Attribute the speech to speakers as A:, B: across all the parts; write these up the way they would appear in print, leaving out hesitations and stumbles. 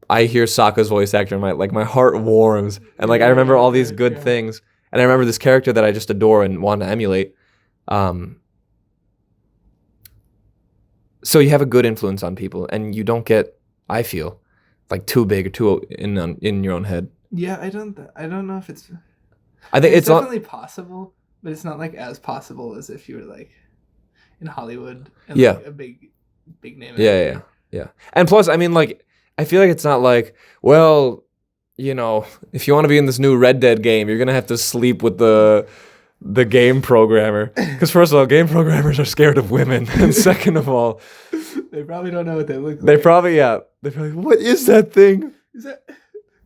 A: I hear Sokka's voice actor, and my heart warms, and like I remember all these good things, and I remember this character that I just adore and want to emulate. So you have a good influence on people, and you don't get, I feel, like too big or too in your own head.
B: Yeah, I don't know if it's.
A: I think it's
B: definitely possible, but it's not like as possible as if you were like in Hollywood and
A: Yeah.
B: like a big name.
A: Yeah. And plus, I mean, like, I feel like it's not like, well, you know, if you want to be in this new Red Dead game, you're gonna have to sleep with the game programmer. Because first of all, game programmers are scared of women, and second of all,
B: they probably don't know what they look like.
A: They're probably what is that thing?
B: Is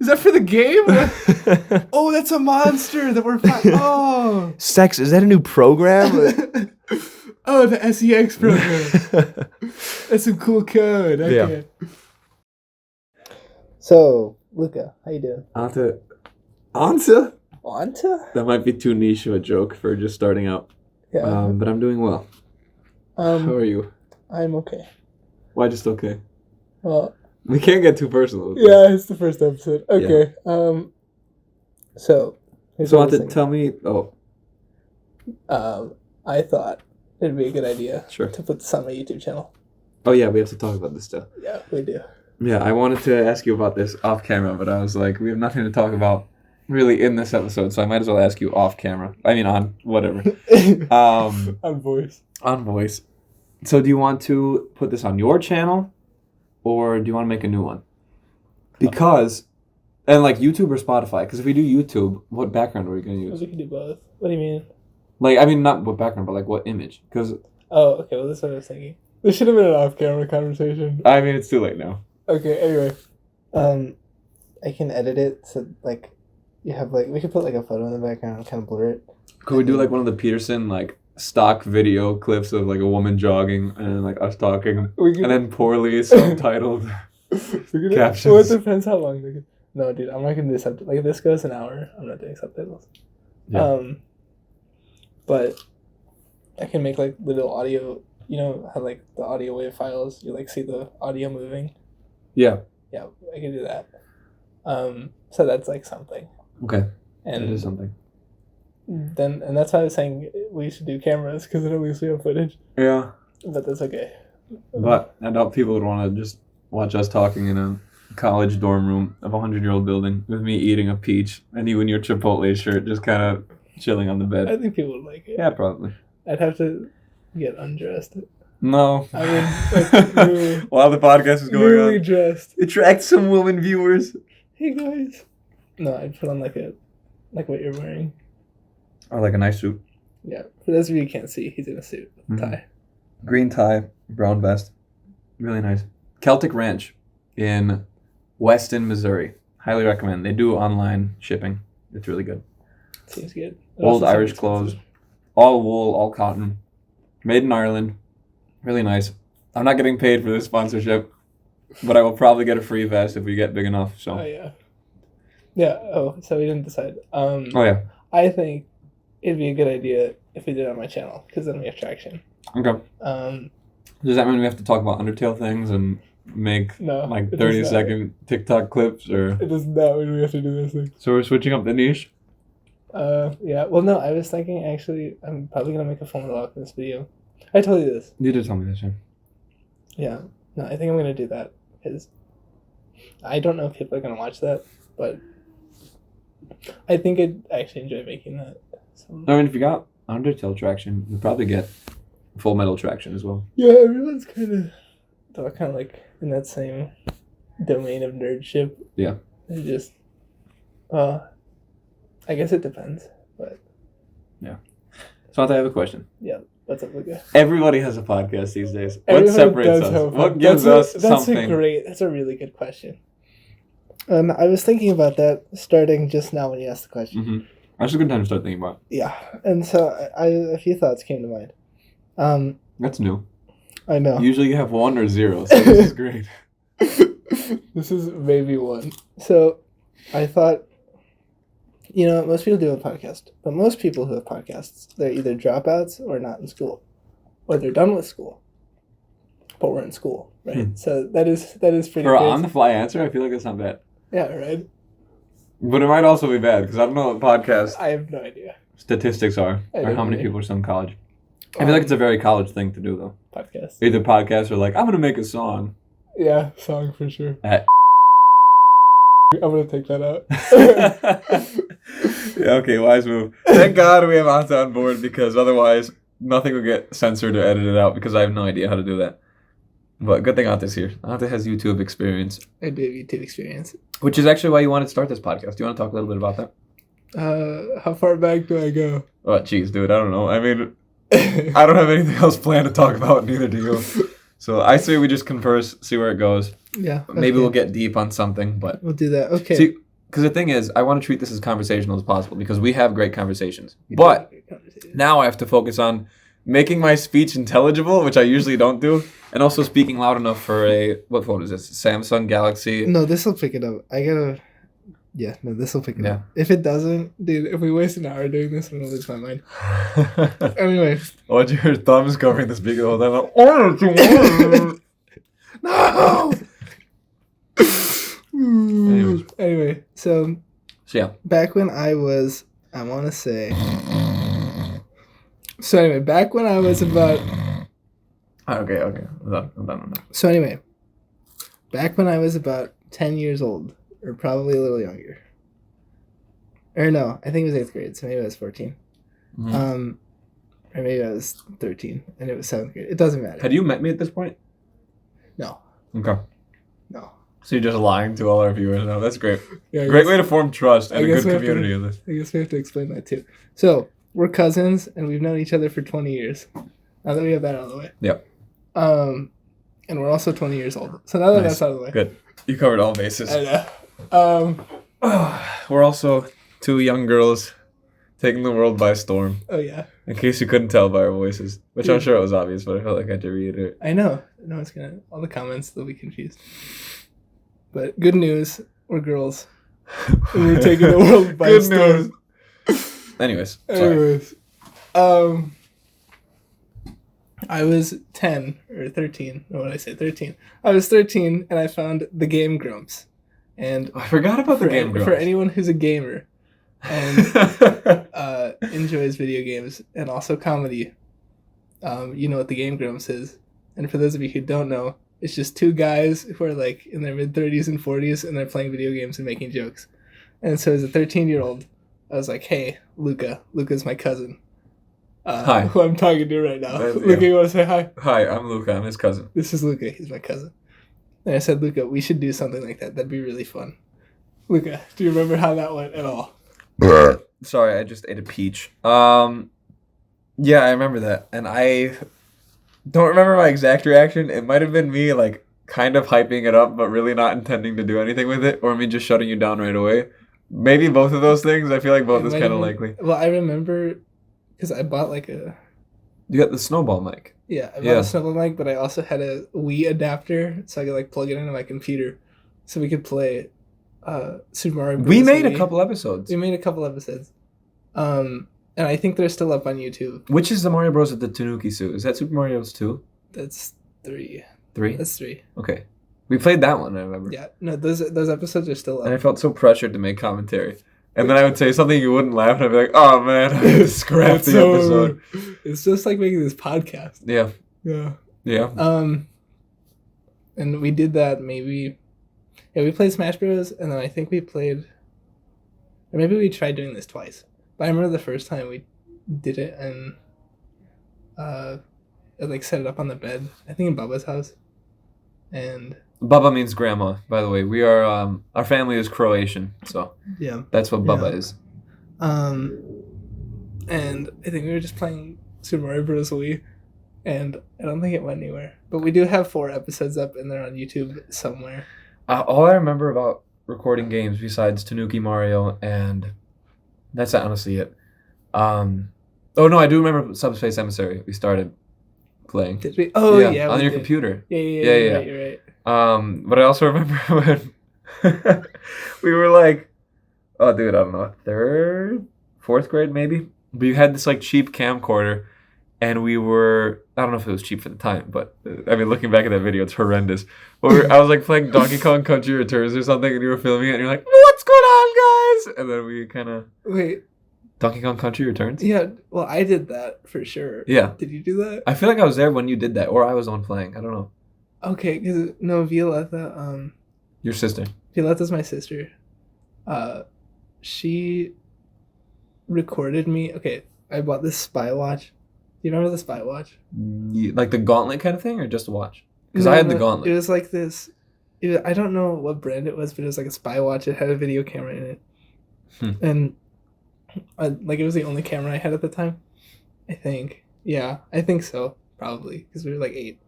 B: that for the game? Oh, that's a monster that we're fighting. Oh,
A: Sex, is that a new program?
B: Oh, the SEX program. That's some cool code. Okay. Yeah. So, Luca, how you doing?
A: Anta?
B: Anta?
A: That might be too niche of a joke for just starting out. Yeah. But I'm doing well. How are you?
B: I'm okay.
A: Why just okay?
B: Well,
A: we can't get too personal.
B: Yeah, it's the first episode. Okay. Yeah. So
A: Anta, tell me.
B: I thought it'd be a good idea to put this on my YouTube channel.
A: Oh yeah, we have to talk about this stuff.
B: Yeah, we do.
A: Yeah, I wanted to ask you about this off camera, but I was like, we have nothing to talk about really in this episode, so I might as well ask you off camera. I mean, on whatever.
B: On voice.
A: On voice. So do you want to put this on your channel, or do you want to make a new one? Because, and like YouTube or Spotify, because if we do YouTube, what background are we going to use?
B: We can do both. What do you mean?
A: Like, I mean, not what background, but like what image? Because.
B: Oh, okay. Well, that's what I was thinking. This should have been an off-camera conversation.
A: I mean, it's too late now.
B: Okay. Anyway, I can edit it so like you have like we could put like a photo in the background and kind of blur it.
A: Could we do like one of the Peterson like stock video clips of like a woman jogging and like us talking, and then poorly subtitled captions?
B: Well, it depends how long they. No, dude, I'm not gonna do subtitles. Like if this goes an hour, I'm not doing subtitles. Yeah. But I can make like little audio. You know how like the audio wave files, you like see the audio moving.
A: Yeah.
B: Yeah, I can do that. So that's like something.
A: Okay.
B: And
A: it is something.
B: And that's why I was saying we should do cameras because then at least we have footage.
A: Yeah.
B: But that's okay.
A: But I doubt people would want to just watch us talking in a college dorm room of a 100-year-old building with me eating a peach and you in your Chipotle shirt just kind of chilling on the bed.
B: I think people would like it.
A: Yeah, probably.
B: I'd have to get undressed.
A: No.
B: I mean, like,
A: while the podcast is going on.
B: Dressed.
A: Attract some women viewers.
B: Hey guys. No, I'd put on like what you're wearing.
A: Or like a nice suit.
B: Yeah. For those of you who can't see, he's in a suit. Tie.
A: Green tie, brown vest. Really nice. Celtic Ranch in Weston, Missouri. Highly recommend. They do online shipping. It's really good.
B: Seems good.
A: Old Irish clothes. All wool, all cotton. Made in Ireland. Really nice. I'm not getting paid for this sponsorship, but I will probably get a free vest if we get big enough. So.
B: Oh, yeah. Yeah. Oh, so we didn't decide.
A: Oh, yeah.
B: I think it'd be a good idea if we did it on my channel, because then we have traction.
A: Okay. Does that mean we have to talk about Undertale things and make 30-second TikTok clips? Or
B: it does not mean we have to do those things.
A: So we're switching up the niche?
B: Yeah. Well, no, I was thinking, actually, I'm probably going to make a full monologue in this video. I told you this.
A: You did tell me this, yeah.
B: Yeah. No, I think I'm going to do that, because I don't know if people are going to watch that, but I think I'd actually enjoy making that. So.
A: I mean, if you got Undertale traction, you'll probably get Full Metal traction as well.
B: Yeah, everyone's kind of like in that same domain of nerdship.
A: Yeah.
B: It's just, I guess it depends, but.
A: Yeah. So I have a question.
B: Yeah. What's up, Luca?
A: Everybody has a podcast these days. What separates us? What gives us something?
B: That's a really good question. I was thinking about that starting just now when you asked the question.
A: Mm-hmm. That's a good time to start thinking about it.
B: Yeah. And so a few thoughts came to mind.
A: That's new.
B: I know.
A: Usually you have 1 or 0, so this is great.
B: This is maybe 1. So I thought, most people do a podcast, but most people who have podcasts, they're either dropouts or not in school, or they're done with school, but we're in school, Right. So that is pretty
A: For
B: crazy.
A: on the fly answer, I feel like it's not bad.
B: Yeah, right.
A: But it might also be bad because I don't know what podcast
B: I have no idea.
A: statistics are
B: I
A: or
B: don't
A: how many
B: either.
A: people are still in college. I feel like it's a very college thing to do though.
B: Podcast.
A: Either podcasts or like I'm gonna make a song.
B: Yeah, song for sure.
A: At
B: I'm gonna take that out.
A: Yeah, okay, wise move. Thank God we have Anta on board because otherwise nothing will get censored or edited out because I have no idea how to do that. But good thing Anta's here. Anta has YouTube experience.
B: I do have YouTube experience.
A: Which is actually why you wanted to start this podcast. Do you want to talk a little bit about that?
B: How far back do I go?
A: Oh, jeez, dude. I don't know. I mean, I don't have anything else planned to talk about, neither do you. So I say we just converse, see where it goes.
B: Yeah.
A: Maybe
B: okay.
A: we'll get deep on something, but...
B: We'll do that. Okay.
A: See, because the thing is, I want to treat this as conversational as possible because we have great conversations.
B: We do have
A: But
B: a great conversation.
A: now I have to focus on making my speech intelligible, which I usually don't do, and also speaking loud enough for a... What phone is this? Samsung Galaxy...
B: No, this will pick it up. I gotta... Yeah, no, this will pick it
A: Yeah.
B: up. If it doesn't, dude, if we waste an hour doing this, I'm gonna lose my mind. Anyway.
A: Watch your thumbs covering the speaker the whole time. Like, oh,
B: No!
A: Anyways.
B: Anyway, so
A: yeah.
B: back when I was, I want to say... So anyway, back when I was about...
A: Okay. I'm done.
B: So anyway, back when I was about 10 years old, or probably a little younger. Or no, I think it was 8th grade, so maybe I was 14.
A: Mhm.
B: Or maybe I was 13, and it was 7th grade. It doesn't matter.
A: Had you met me at this point?
B: No.
A: Okay.
B: No.
A: So you're just lying to all our viewers now. That's great.
B: Yeah,
A: Great way to form trust and
B: I
A: a
B: guess
A: good
B: we have to-
A: community of this.
B: I guess we have to explain that too. So, we're cousins, and we've known each other for 20 years. Now that we have that out of the way.
A: Yep.
B: And we're also 20 years old. So now that
A: Nice.
B: that's out of the way.
A: Good. You covered all bases.
B: I know.
A: We're also two young girls taking the world by storm.
B: Oh, yeah.
A: In case you couldn't tell by our voices, which
B: Yeah.
A: I'm sure it was obvious, but I felt like I had to reiterate.
B: I know. No, it's gonna... All the comments, they'll be confused. But good news, we're girls. And we're taking the world by
A: Good
B: storm.
A: news. Anyways, sorry.
B: Anyways, I was 10 or 13. What did I say? 13. I was 13, and I found the Game Grumps. And
A: I forgot about the
B: for,
A: game.
B: for anyone who's a gamer and enjoys video games and also comedy, you know what the Game Grumps is. And for those of you who don't know, it's just two guys who are like in their mid-30s and 40s, and they're playing video games and making jokes. And so as a 13-year-old, I was like, hey, Luca. Luca's my cousin.
A: Hi.
B: Who I'm talking to right now.
A: Yeah.
B: Luca, you want to say hi?
A: Hi, I'm Luca. I'm his cousin.
B: This is Luca. He's my cousin. And I said, Luca, we should do something like that. That'd be really fun. Luca, do you remember how that went at all?
A: Sorry, I just ate a peach. Yeah, I remember that, and I don't remember my exact reaction. It might have been me like kind of hyping it up, but really not intending to do anything with it, or me just shutting you down right away. Maybe both of those things. I feel like both
B: It
A: is
B: might
A: kind of
B: have been-
A: likely.
B: Well, I remember because I bought like a...
A: You got the snowball mic.
B: Yeah, I bought
A: Yeah.
B: a snowball mic, but I also had a Wii adapter, so I could like plug it into my computer, so we could play Super Mario Bros.
A: We made a
B: Wii.
A: couple episodes.
B: We made a couple episodes, and I think they're still up on YouTube.
A: Which is the Mario Bros. With the Tanuki suit? Is that Super Mario's 2?
B: That's 3.
A: 3?
B: That's 3.
A: Okay. We played that one, I remember.
B: Yeah, no, those episodes are still
A: And I
B: up.
A: felt so pressured to make commentary. And then I would say something you wouldn't laugh, and I'd be like, oh man, I have to scrap
B: That's
A: the
B: so-
A: episode.
B: It's just like making this podcast.
A: Yeah.
B: Yeah.
A: Yeah.
B: And we did that maybe. Yeah, we played Smash Bros. And then I think we played. Or maybe we tried doing this twice. But I remember the first time we did it and I like set it up on the bed. I think in Bubba's house. And
A: Bubba means grandma, by the way. We are, our family is Croatian, so
B: yeah.
A: that's what Bubba
B: Yeah.
A: is.
B: And I think we were just playing Super Mario Bros. Wii. And I don't think it went anywhere. But we do have 4 episodes up and they're on YouTube somewhere.
A: All I remember about recording games besides Tanuki Mario, and that's honestly it. Oh no, I do remember Subspace Emissary. We started playing.
B: Did we? Oh, yeah.
A: on
B: we
A: your
B: did.
A: computer.
B: Yeah,
A: Yeah,
B: you're
A: yeah.
B: right, you're right.
A: But I also remember when we were like, oh dude, I don't know, 3rd, 4th grade maybe. But you had this like cheap camcorder, and we were, I don't know if it was cheap for the time, but I mean, looking back at that video, it's horrendous. But I was like playing Donkey Kong Country Returns or something, and you were filming it, and you're like, what's going on, guys? And then we kind of...
B: Wait.
A: Donkey Kong Country Returns?
B: Yeah, well, I did that for sure.
A: Yeah.
B: Did you do that?
A: I feel like I was there when you did that, or I was the one playing. I don't know.
B: Okay, because, no, Violetta,
A: Your sister.
B: Violetta's my sister. She recorded me. Okay, I bought this spy watch. Do you remember the spy watch?
A: Like the gauntlet kind of thing, or just a watch? Because I had the gauntlet.
B: It was like this. I don't know what brand it was, but it was like a spy watch. It had a video camera in it, and like it was the only camera I had at the time. I think. Yeah, I think so. Probably because we were like 8,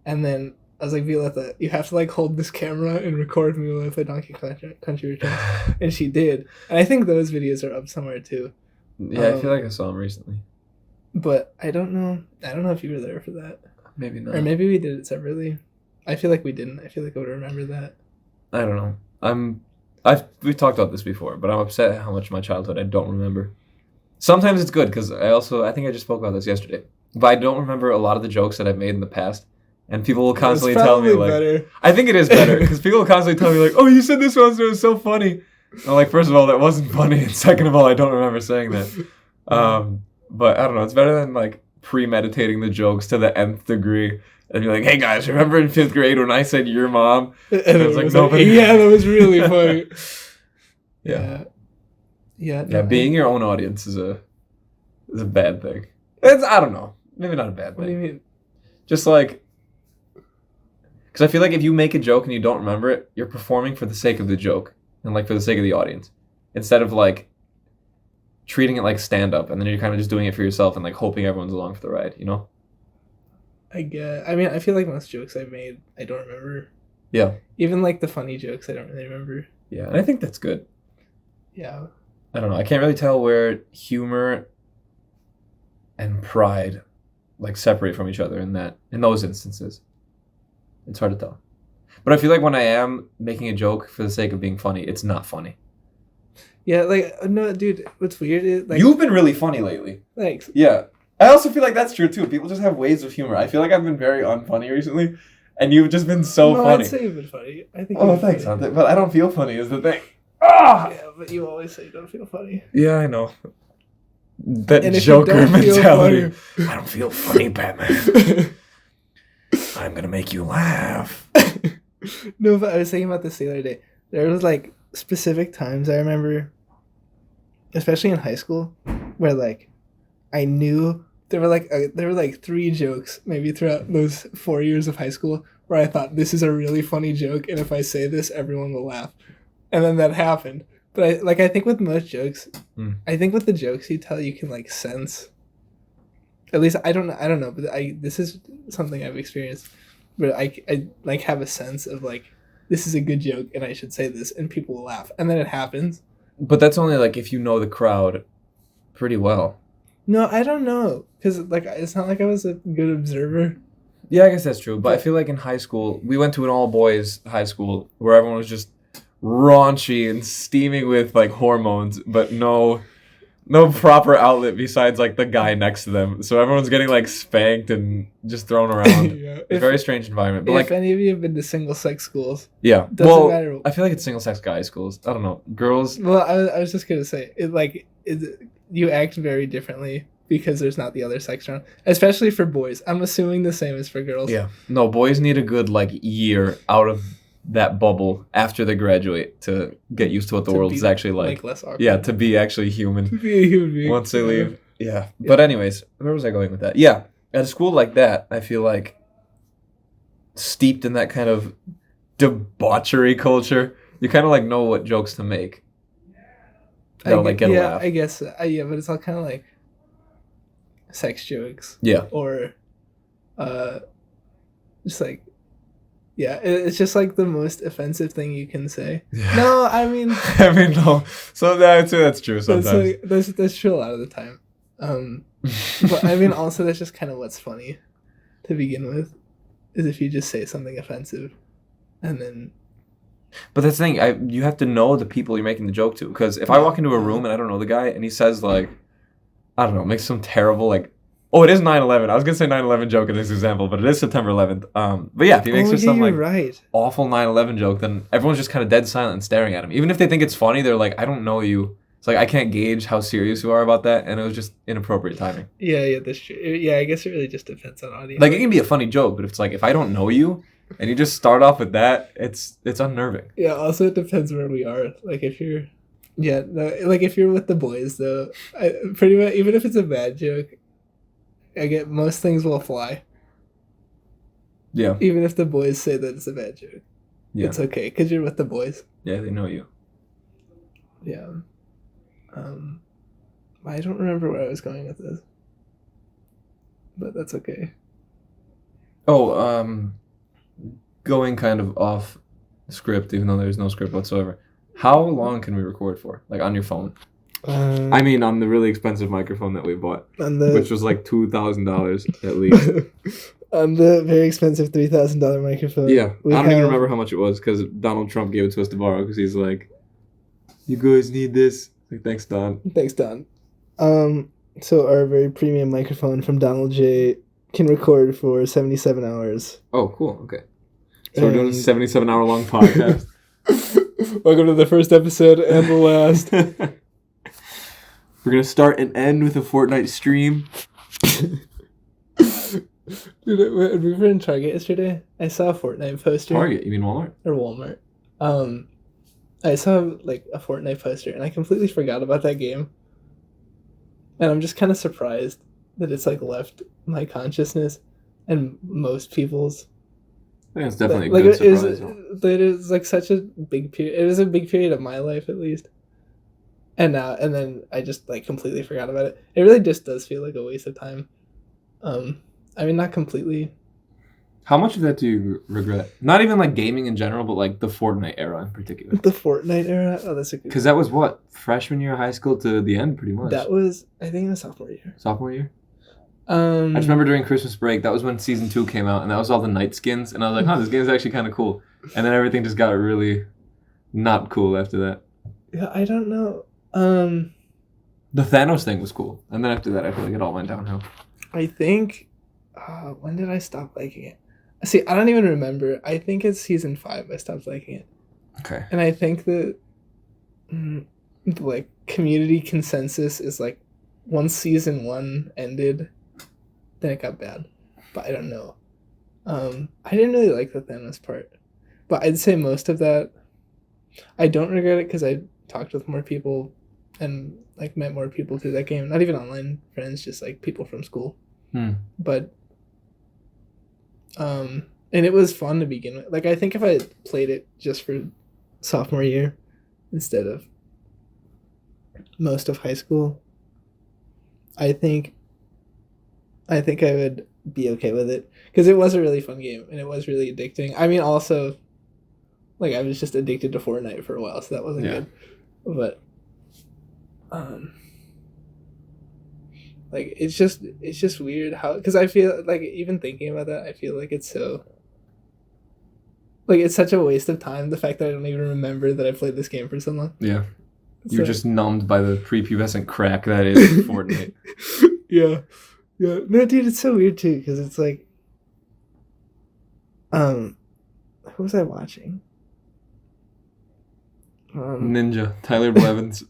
B: and then I was like, Violetta, you have to like hold this camera and record me while I play Donkey Kong Country Returns, and she did. And I think those videos are up somewhere too.
A: Yeah, I feel like I saw them recently.
B: But I don't know. I don't know if you were there for that.
A: Maybe not.
B: Or maybe we did it separately. I feel like we didn't. I feel like I would remember that.
A: I don't know. We've talked about this before, but I'm upset at how much of my childhood I don't remember. Sometimes it's good because I think I just spoke about this yesterday. But I don't remember a lot of the jokes that I've made in the past. And people will constantly tell me like,
B: better.
A: I think it is better because people will constantly tell me like, oh, you said this once and it was so funny. I'm like, first of all, that wasn't funny. And second of all, I don't remember saying that. But I don't know. It's better than like premeditating the jokes to the nth degree and be like, hey guys, remember in 5th grade when I said your mom?
B: And it was like, nobody. Yeah, that was really funny.
A: Yeah.
B: Yeah.
A: No, being your own audience is a bad thing. I don't know. Maybe not a bad thing.
B: What do you mean?
A: Just like, because I feel like if you make a joke and you don't remember it, you're performing for the sake of the joke and like for the sake of the audience instead of like treating it like stand-up, and then you're kind of just doing it for yourself and like hoping everyone's along for the ride, you know?
B: I mean, I feel like most jokes I've made, I don't remember.
A: Yeah.
B: Even like the funny jokes, I don't really remember.
A: Yeah, and I think that's good.
B: Yeah.
A: I don't know. I can't really tell where humor and pride like separate from each other in those instances. It's hard to tell. But I feel like when I am making a joke for the sake of being funny, it's not funny.
B: Yeah, like, no, dude, what's weird is like...
A: You've been really funny lately.
B: Thanks.
A: Yeah. I also feel like that's true too. People just have ways of humor. I feel like I've been very unfunny recently, and you've just been so funny.
B: I'd say you've been funny. I think.
A: Oh, thanks, but I don't feel funny is the thing. Ah!
B: Yeah, but you always say you don't feel funny.
A: Yeah, I know. That Joker mentality. I don't feel funny, Batman. I'm gonna make you laugh.
B: No, but I was thinking about this the other day. There was like specific times I remember, especially in high school, where like I knew there were like 3 jokes maybe throughout those 4 years of high school where I thought this is a really funny joke, and if I say this, everyone will laugh, and then that happened. But I think with most jokes, I think with the jokes you tell, you can like sense. At least I don't know, but this is something I've experienced, where I like have a sense of like, this is a good joke and I should say this and people will laugh, and then it happens.
A: But that's only like if you know the crowd pretty well.
B: No, I don't know, because like it's not like I was a good observer.
A: Yeah, I guess that's true. But I feel like in high school, we went to an all boys high school where everyone was just raunchy and steaming with like hormones, but no proper outlet besides like the guy next to them. So everyone's getting like spanked and just thrown around. Yeah. It's a very strange environment. But
B: if any of you have been to single sex schools,
A: yeah,
B: doesn't matter.
A: I feel like it's single sex guy schools. I don't know, girls.
B: Well, I was just gonna say you act very differently because there's not the other sex around, especially for boys. I'm assuming the same is for girls.
A: Yeah, no, boys need a good like year out of that bubble after they graduate to get used to what the world is actually like. Less awkward. Yeah, to be actually human. To be a human being. Once they leave. Yeah. But anyways, where was I going with that? Yeah. At a school like that, I feel like steeped in that kind of debauchery culture, you kind of like know what jokes to make. That'll like get a laugh.
B: I guess. Yeah, but it's all kind of like sex jokes.
A: Yeah.
B: Or just like, yeah, it's just like the most offensive thing you can say. Yeah. No, I mean
A: no. So that's true sometimes.
B: That's true a lot of the time. But I mean also that's just kind of what's funny to begin with, is if you just say something offensive and then.
A: But that's the thing, you have to know the people you're making the joke to, because if I walk into a room and I don't know the guy and he says like, I don't know, makes some terrible like Oh, it is 9/11. I was gonna say 9/11 joke in this example, but it is September 11th. But yeah, if he makes just some like
B: right.
A: awful 9/11 joke, then everyone's just kind of dead silent and staring at him. Even if they think it's funny, they're like, I don't know you. It's like I can't gauge how serious you are about that, and it was just inappropropriate timing.
B: Yeah, that's true. Yeah, I guess it really just depends on audience.
A: Like it can be a funny joke, but if it's like if I don't know you and you just start off with that, it's unnerving.
B: Yeah, also it depends where we are. Like if you're like if you're with the boys though, pretty much even if it's a bad joke, I get most things will fly.
A: Yeah.
B: Even if the boys say that it's a bad joke. Yeah. It's okay because you're with the boys.
A: Yeah, they know you.
B: Yeah. I don't remember where I was going with this. But that's okay.
A: Oh, going kind of off script, even though there's no script whatsoever. How long can we record for? Like on your phone? I mean, on the really expensive microphone that we bought, which was like $2,000 at least.
B: On the very expensive $3,000 microphone.
A: Yeah, I don't even remember how much it was because Donald Trump gave it to us to borrow because he's like, "You guys need this." Like, thanks, Don.
B: Thanks, Don. So our very premium microphone from Donald J can record for 77 hours.
A: Oh, cool. Okay. So we're doing a 77-hour long podcast.
B: Welcome to the first episode and the last.
A: We're going to start and end with a Fortnite stream.
B: Dude, when we were in Target yesterday, I saw a Fortnite poster.
A: Target? You mean Walmart?
B: Or Walmart. I saw like a Fortnite poster and I completely forgot about that game. And I'm just kind of surprised that it's like left my consciousness and most people's.
A: I think it's definitely a good surprise.
B: It is like such a big period. It was a big period of my life at least. And then I just like completely forgot about it. It really just does feel like a waste of time. I mean, not completely.
A: How much of that do you regret? Not even like gaming in general, but like the Fortnite era in particular.
B: The Fortnite era? Oh, that's a good.
A: Because that was what? Freshman year of high school to the end, pretty much.
B: That was, I think it was sophomore year.
A: Sophomore year? I just remember during Christmas break, that was when season 2 came out, and that was all the night skins, and I was like, this game's actually kind of cool. And then everything just got really not cool after that.
B: Yeah, I don't know.
A: The Thanos thing was cool, and then after that, I feel like it all went downhill.
B: I think, when did I stop liking it? See, I don't even remember. I think it's season 5 I stopped liking it.
A: Okay.
B: And I think that, the, like, community consensus is, like, once season 1 ended, then it got bad. But I don't know. I didn't really like the Thanos part. But I'd say most of that, I don't regret it because I talked with more people and, like, met more people through that game. Not even online friends, just, like, people from school. But... and it was fun to begin with. Like, I think if I had played it just for sophomore year instead of most of high school, I think I would be okay with it because it was a really fun game and it was really addicting. I mean, also, like, I was just addicted to Fortnite for a while, so that wasn't good. But, like, it's just weird how, because I feel like even thinking about that, I feel like it's so, like, it's such a waste of time, the fact that I don't even remember that I played this game for so long.
A: Yeah. You're just numbed by the prepubescent crack that is Fortnite.
B: Yeah. No, dude, it's so weird too, because it's like, who was I watching?
A: Ninja, Tyler Blevins.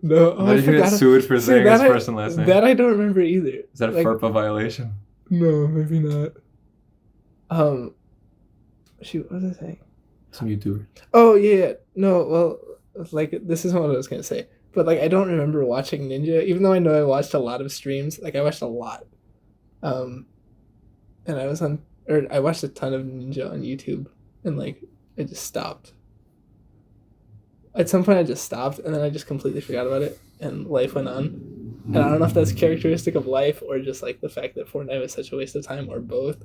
B: No,
A: How did you get sued for saying his first and last name?
B: That I don't remember either.
A: Is that a FERPA violation?
B: No, maybe not. Shoot, what was I saying?
A: Some YouTuber.
B: Oh, yeah. No, well, like, this is what I was going to say. But, like, I don't remember watching Ninja, even though I know I watched a lot of streams. Like, I watched a lot. And I watched a ton of Ninja on YouTube. And, like, I just stopped. At some point, I just stopped, and then I just completely forgot about it, and life went on. And I don't know if that's characteristic of life, or just, like, the fact that Fortnite was such a waste of time, or both.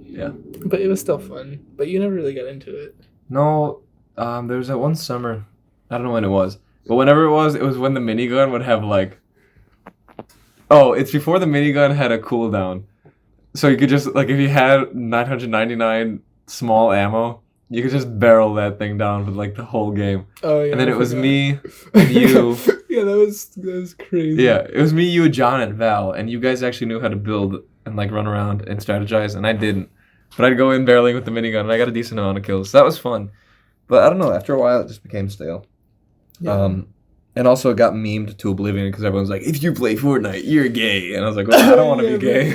A: Yeah.
B: But it was still fun. But you never really got into it.
A: No, there was that one summer, I don't know when it was, but whenever it was when the minigun would have, like... Oh, it's before the minigun had a cooldown. So you could just, like, if you had 999... small ammo, You could just barrel that thing down for like the whole game.
B: Oh yeah.
A: And then
B: I
A: it was
B: forgot.
A: me and you.
B: Yeah, that was crazy.
A: Yeah, it was me, you, John, and Val, and you guys actually knew how to build and like run around and strategize, and I didn't. But I'd go in barreling with the minigun, and I got a decent amount of kills. So that was fun. But I don't know. After a while, it just became stale.
B: Yeah.
A: And also it got memed to oblivion because everyone's like, "If you play Fortnite, you're gay," and I was like, well, "I don't want to be gay."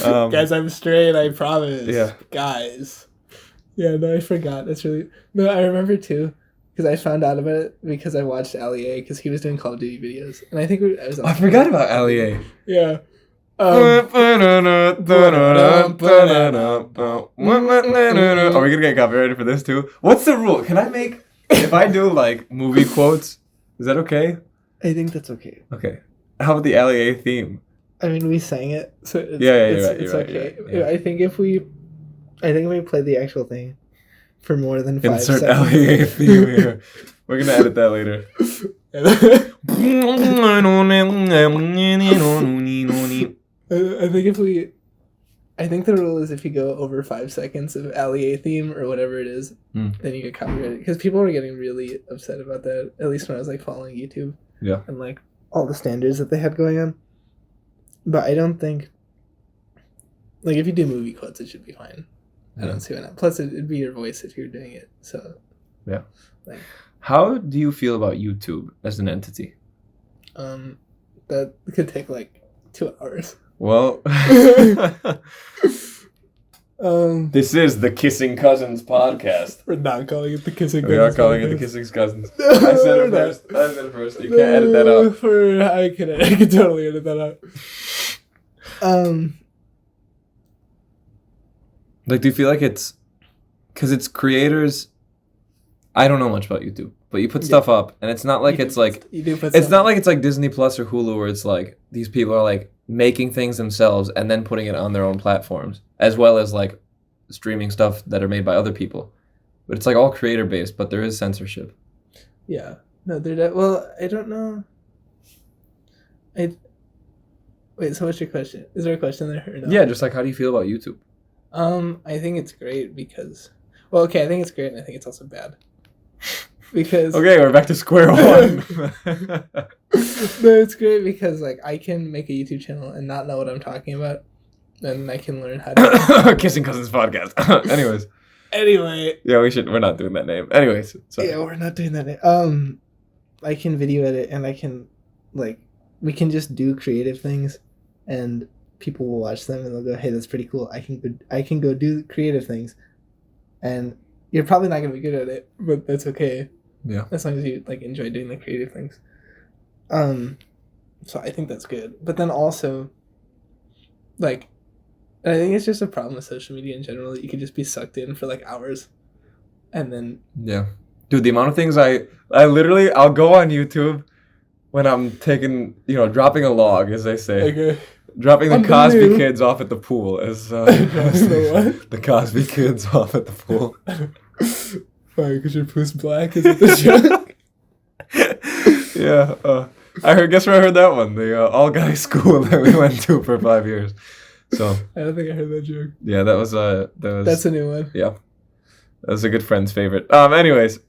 B: Guys, I'm straight. I promise.
A: Yeah.
B: Guys. Yeah. No, I forgot. That's really. No, I remember too. Because I found out about it because I watched Ali A because he was doing Call of Duty videos. And I think I was on
A: I forgot about Ali A.
B: Yeah.
A: Are we gonna get copyrighted for this too? What's the rule? Can I make, if I do like movie quotes, is that okay?
B: I think that's okay.
A: Okay. How about the Ali A theme?
B: I mean, we sang it, so it's,
A: You're right,
B: okay.
A: yeah.
B: I think if we play the actual thing for more than 5
A: Insert
B: seconds.
A: LEA theme here. We're gonna edit that later.
B: I think the rule is if you go over 5 seconds of LEA theme or whatever it is, then you get copyrighted. Because people were getting really upset about that, at least when I was like following YouTube.
A: Yeah.
B: And like all the standards that they had going on. But I don't think, like, if you do movie quotes, it should be fine. I don't see why not. Plus, it'd be your voice if you're doing it. So,
A: yeah.
B: Like,
A: how do you feel about YouTube as an entity?
B: That could take like 2 hours.
A: Well, this is the Kissing Cousins podcast.
B: We're not calling it the Kissing Cousins.
A: We are calling it the Kissing Cousins. I said it first. You can't edit that out.
B: I can totally edit that out.
A: Like, do you feel like it's because it's creators? I don't know much about YouTube, but you put stuff up, and it's not like it's like it's not like it's like Disney Plus or Hulu, where it's like these people are like making things themselves and then putting it on their own platforms, as well as like streaming stuff that are made by other people. But it's like all creator based, but there is censorship.
B: Yeah, no, well, I don't know. Wait. So what's your question? Is there a question there or no?
A: Yeah, just like how do you feel about YouTube?
B: I think it's great because, well, okay, I think it's great and I think it's also bad. Because
A: okay, we're back to square one.
B: No, it's great because like I can make a YouTube channel and not know what I'm talking about, and I can learn how to
A: Kissing Cousins podcast. Anyways.
B: Anyway.
A: Yeah, we're not doing that name. Anyways. Sorry.
B: Yeah, we're not doing that name. I can video edit and I can we can just do creative things, and people will watch them and they'll go, "Hey, that's pretty cool. I can go do creative things," and you're probably not gonna be good at it, but that's okay.
A: Yeah.
B: As long as you like enjoy doing the creative things. So I think that's good. But then also, like, I think it's just a problem with social media in general that you could just be sucked in for like hours, and then
A: yeah, dude, the amount of things I literally I'll go on YouTube when I'm taking dropping a log, as they say.
B: Okay.
A: Dropping the Cosby kids off at the pool, as
B: the
A: the Cosby kids off at the pool.
B: Why? Because your poop's black? Is it the joke?
A: Yeah. Guess where I heard that one? The all-guy school that we went to for 5 years. So.
B: I don't think I heard that joke.
A: Yeah, that was.
B: That's a new one.
A: Yeah. That was a good friend's favorite. Anyways,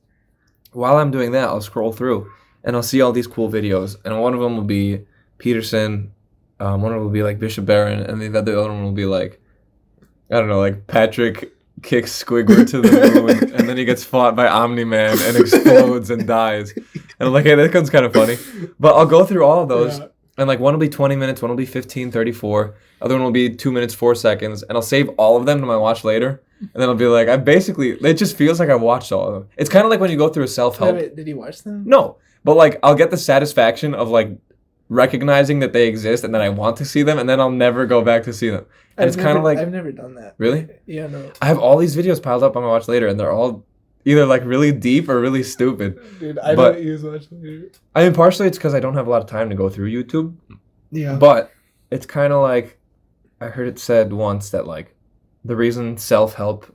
A: while I'm doing that, I'll scroll through and I'll see all these cool videos, and one of them will be Peterson. One of them will be like Bishop Barron, and the other one will be like, I don't know, like Patrick kicks Squidward to the moon, and then he gets fought by Omni-Man and explodes and dies. And I'm like, hey, that one's kind of funny. But I'll go through all of those, and like one will be 20 minutes, one will be 15, 34, other one will be 2 minutes, 4 seconds, and I'll save all of them to my watch later. And then I'll be like, it just feels like I watched all of them. It's kind of like when you go through a self-help.
B: Wait, did you watch them?
A: No, but like I'll get the satisfaction of like recognizing that they exist, and then I want to see them, and then I'll never go back to see them. And it's kind of like,
B: I've never done that.
A: Really?
B: Yeah, no.
A: I have all these videos piled up on my watch later, and they're all either like really deep or really stupid.
B: Dude, I don't use watch later.
A: I mean, partially it's because I don't have a lot of time to go through YouTube.
B: Yeah.
A: But it's kind of like, I heard it said once that like the reason self-help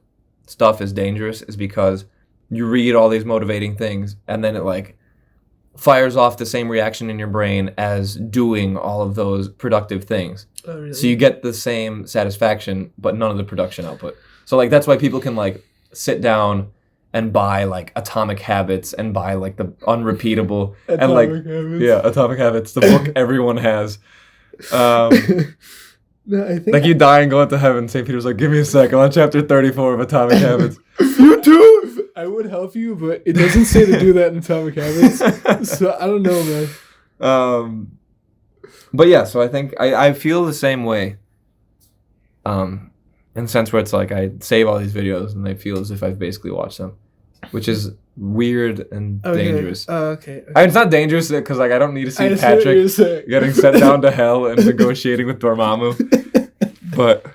A: stuff is dangerous is because you read all these motivating things, and then it like fires off the same reaction in your brain as doing all of those productive things.
B: Oh, really?
A: So you get the same satisfaction, but none of the production output. So like that's why people can like sit down and buy like Atomic Habits and buy like the unrepeatable and like Atomic Habits, the book everyone has.
B: No, I think
A: like you die and go into heaven. St. Peter's like, give me a sec. I'm on chapter 34 of Atomic Habits. You too.
B: I would help you, but it doesn't say to do that in Atomic Habits. So I don't know, man.
A: But yeah, so I think I feel the same way. In the sense where it's like I save all these videos and I feel as if I've basically watched them, which is weird and dangerous.
B: Okay.
A: It's not dangerous because like I don't need to see Patrick getting sent down to hell and negotiating with Dormammu. But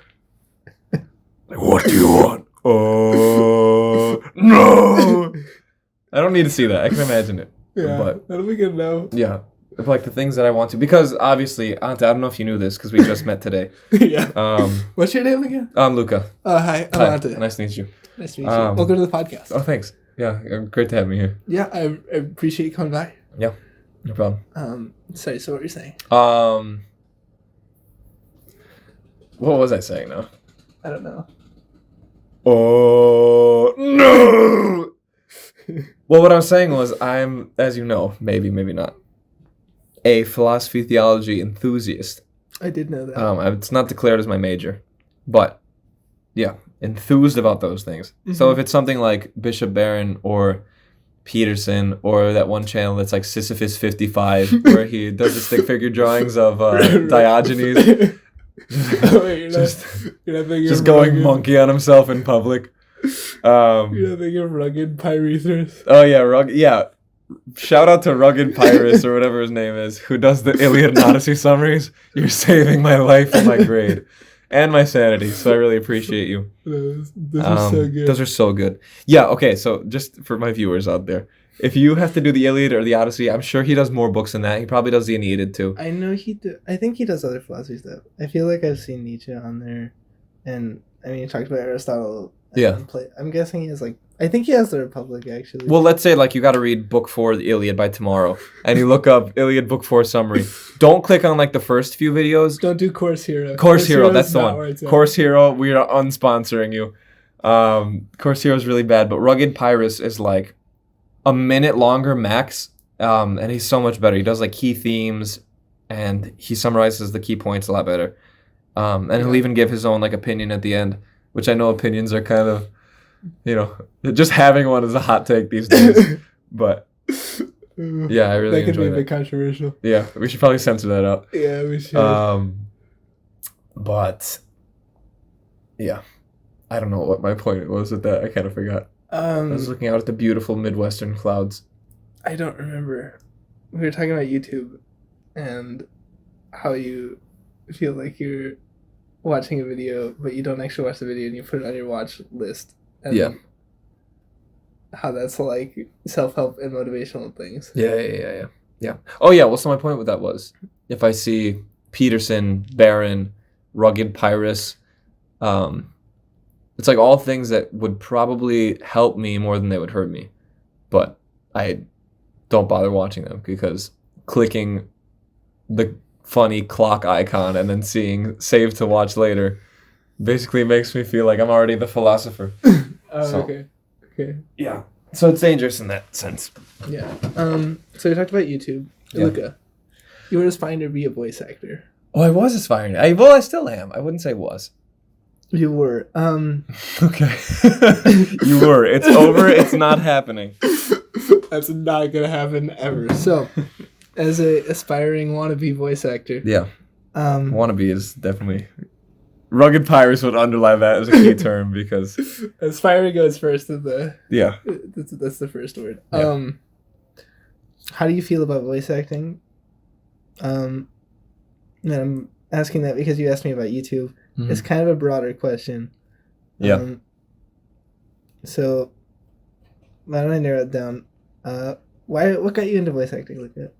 A: like, what do you want? Oh no! I don't need to see that. I can imagine it.
B: Yeah,
A: but
B: that'll be good now.
A: Yeah. Like the things that I want to, because obviously, Ante, I don't know if you knew this because we just met today.
B: Yeah. What's your name again?
A: I'm Luca.
B: Hi, I'm Ante.
A: Nice to meet you.
B: Nice to meet you. Welcome to the podcast.
A: Oh, thanks. Yeah, great to have me here.
B: Yeah, I appreciate you coming by.
A: Yeah, no problem.
B: Sorry. So what were you saying?
A: What was I saying now?
B: I don't know.
A: Oh no! Well, what I was saying was I'm, as you know, maybe not, a philosophy theology enthusiast.
B: I did know that.
A: It's not declared as my major, but yeah, enthused about those things. Mm-hmm. So if it's something like Bishop Barron or Peterson or that one channel that's like Sisyphus 55 where he does the stick figure drawings of Diogenes.
B: Wait, you're not
A: just going rugged monkey on himself in public.
B: You're not thinking of Rugged Pyrethus?
A: Oh yeah, Rugged. Yeah, shout out to Rugged Pyrus or whatever his name is, who does the Iliad and Odyssey summaries. You're saving my life and my grade and my sanity, so I really appreciate you.
B: Those are so good.
A: Those are so good. Yeah. Okay. So just for my viewers out there, if you have to do the Iliad or the Odyssey, I'm sure he does more books than that. He probably does the Aeneid too.
B: I know I think he does other philosophy stuff. I feel like I've seen Nietzsche on there, and I mean, he talked about Aristotle.
A: Yeah.
B: I'm guessing he has I think he has the Republic actually.
A: Well, let's say like you got to read book 4 of the Iliad by tomorrow, and you look up Iliad book 4 summary. Don't click on like the first few videos.
B: Don't do Course Hero.
A: Course Hero, that's the one. Course Hero, we are unsponsoring you. Course Hero is really bad, but Rugged Pyrus is like a minute longer max, and he's so much better. He does like key themes, and he summarizes the key points a lot better. And he'll even give his own like opinion at the end, which I know opinions are kind of, just having one is a hot take these days. But yeah, I really enjoy that.
B: That could be a bit controversial.
A: Yeah, we should probably censor that out.
B: Yeah, we should.
A: But yeah, I don't know what my point was with that. I kind of forgot. I was looking out at the beautiful Midwestern clouds.
B: I don't remember. We were talking about YouTube and how you feel like you're watching a video, but you don't actually watch the video and you put it on your watch list. And
A: yeah.
B: How that's like self-help and motivational things.
A: Yeah. Oh yeah, well, so my point with that was, if I see Peterson, Barron, Rugged Pyrus, it's like all things that would probably help me more than they would hurt me. But I don't bother watching them because clicking the funny clock icon and then seeing save to watch later basically makes me feel like I'm already the philosopher.
B: Okay.
A: Yeah. So it's dangerous in that sense.
B: Yeah. So we talked about YouTube. Yeah. Luca, you were aspiring to be a voice actor.
A: Oh, I was aspiring. I still am. I wouldn't say was.
B: You were.
A: Okay. You were. It's over. It's not happening.
B: That's not gonna happen ever. So, as a aspiring wannabe voice actor.
A: Yeah. Wannabe is definitely. Rugged Pyrus would underline that as a key term because
B: aspiring goes first in the.
A: Yeah.
B: That's the first word.
A: Yeah.
B: How do you feel about voice acting? And I'm asking that because you asked me about YouTube. Mm-hmm. It's kind of a broader question.
A: Yeah.
B: So, why don't I narrow it down? What got you into voice acting like that?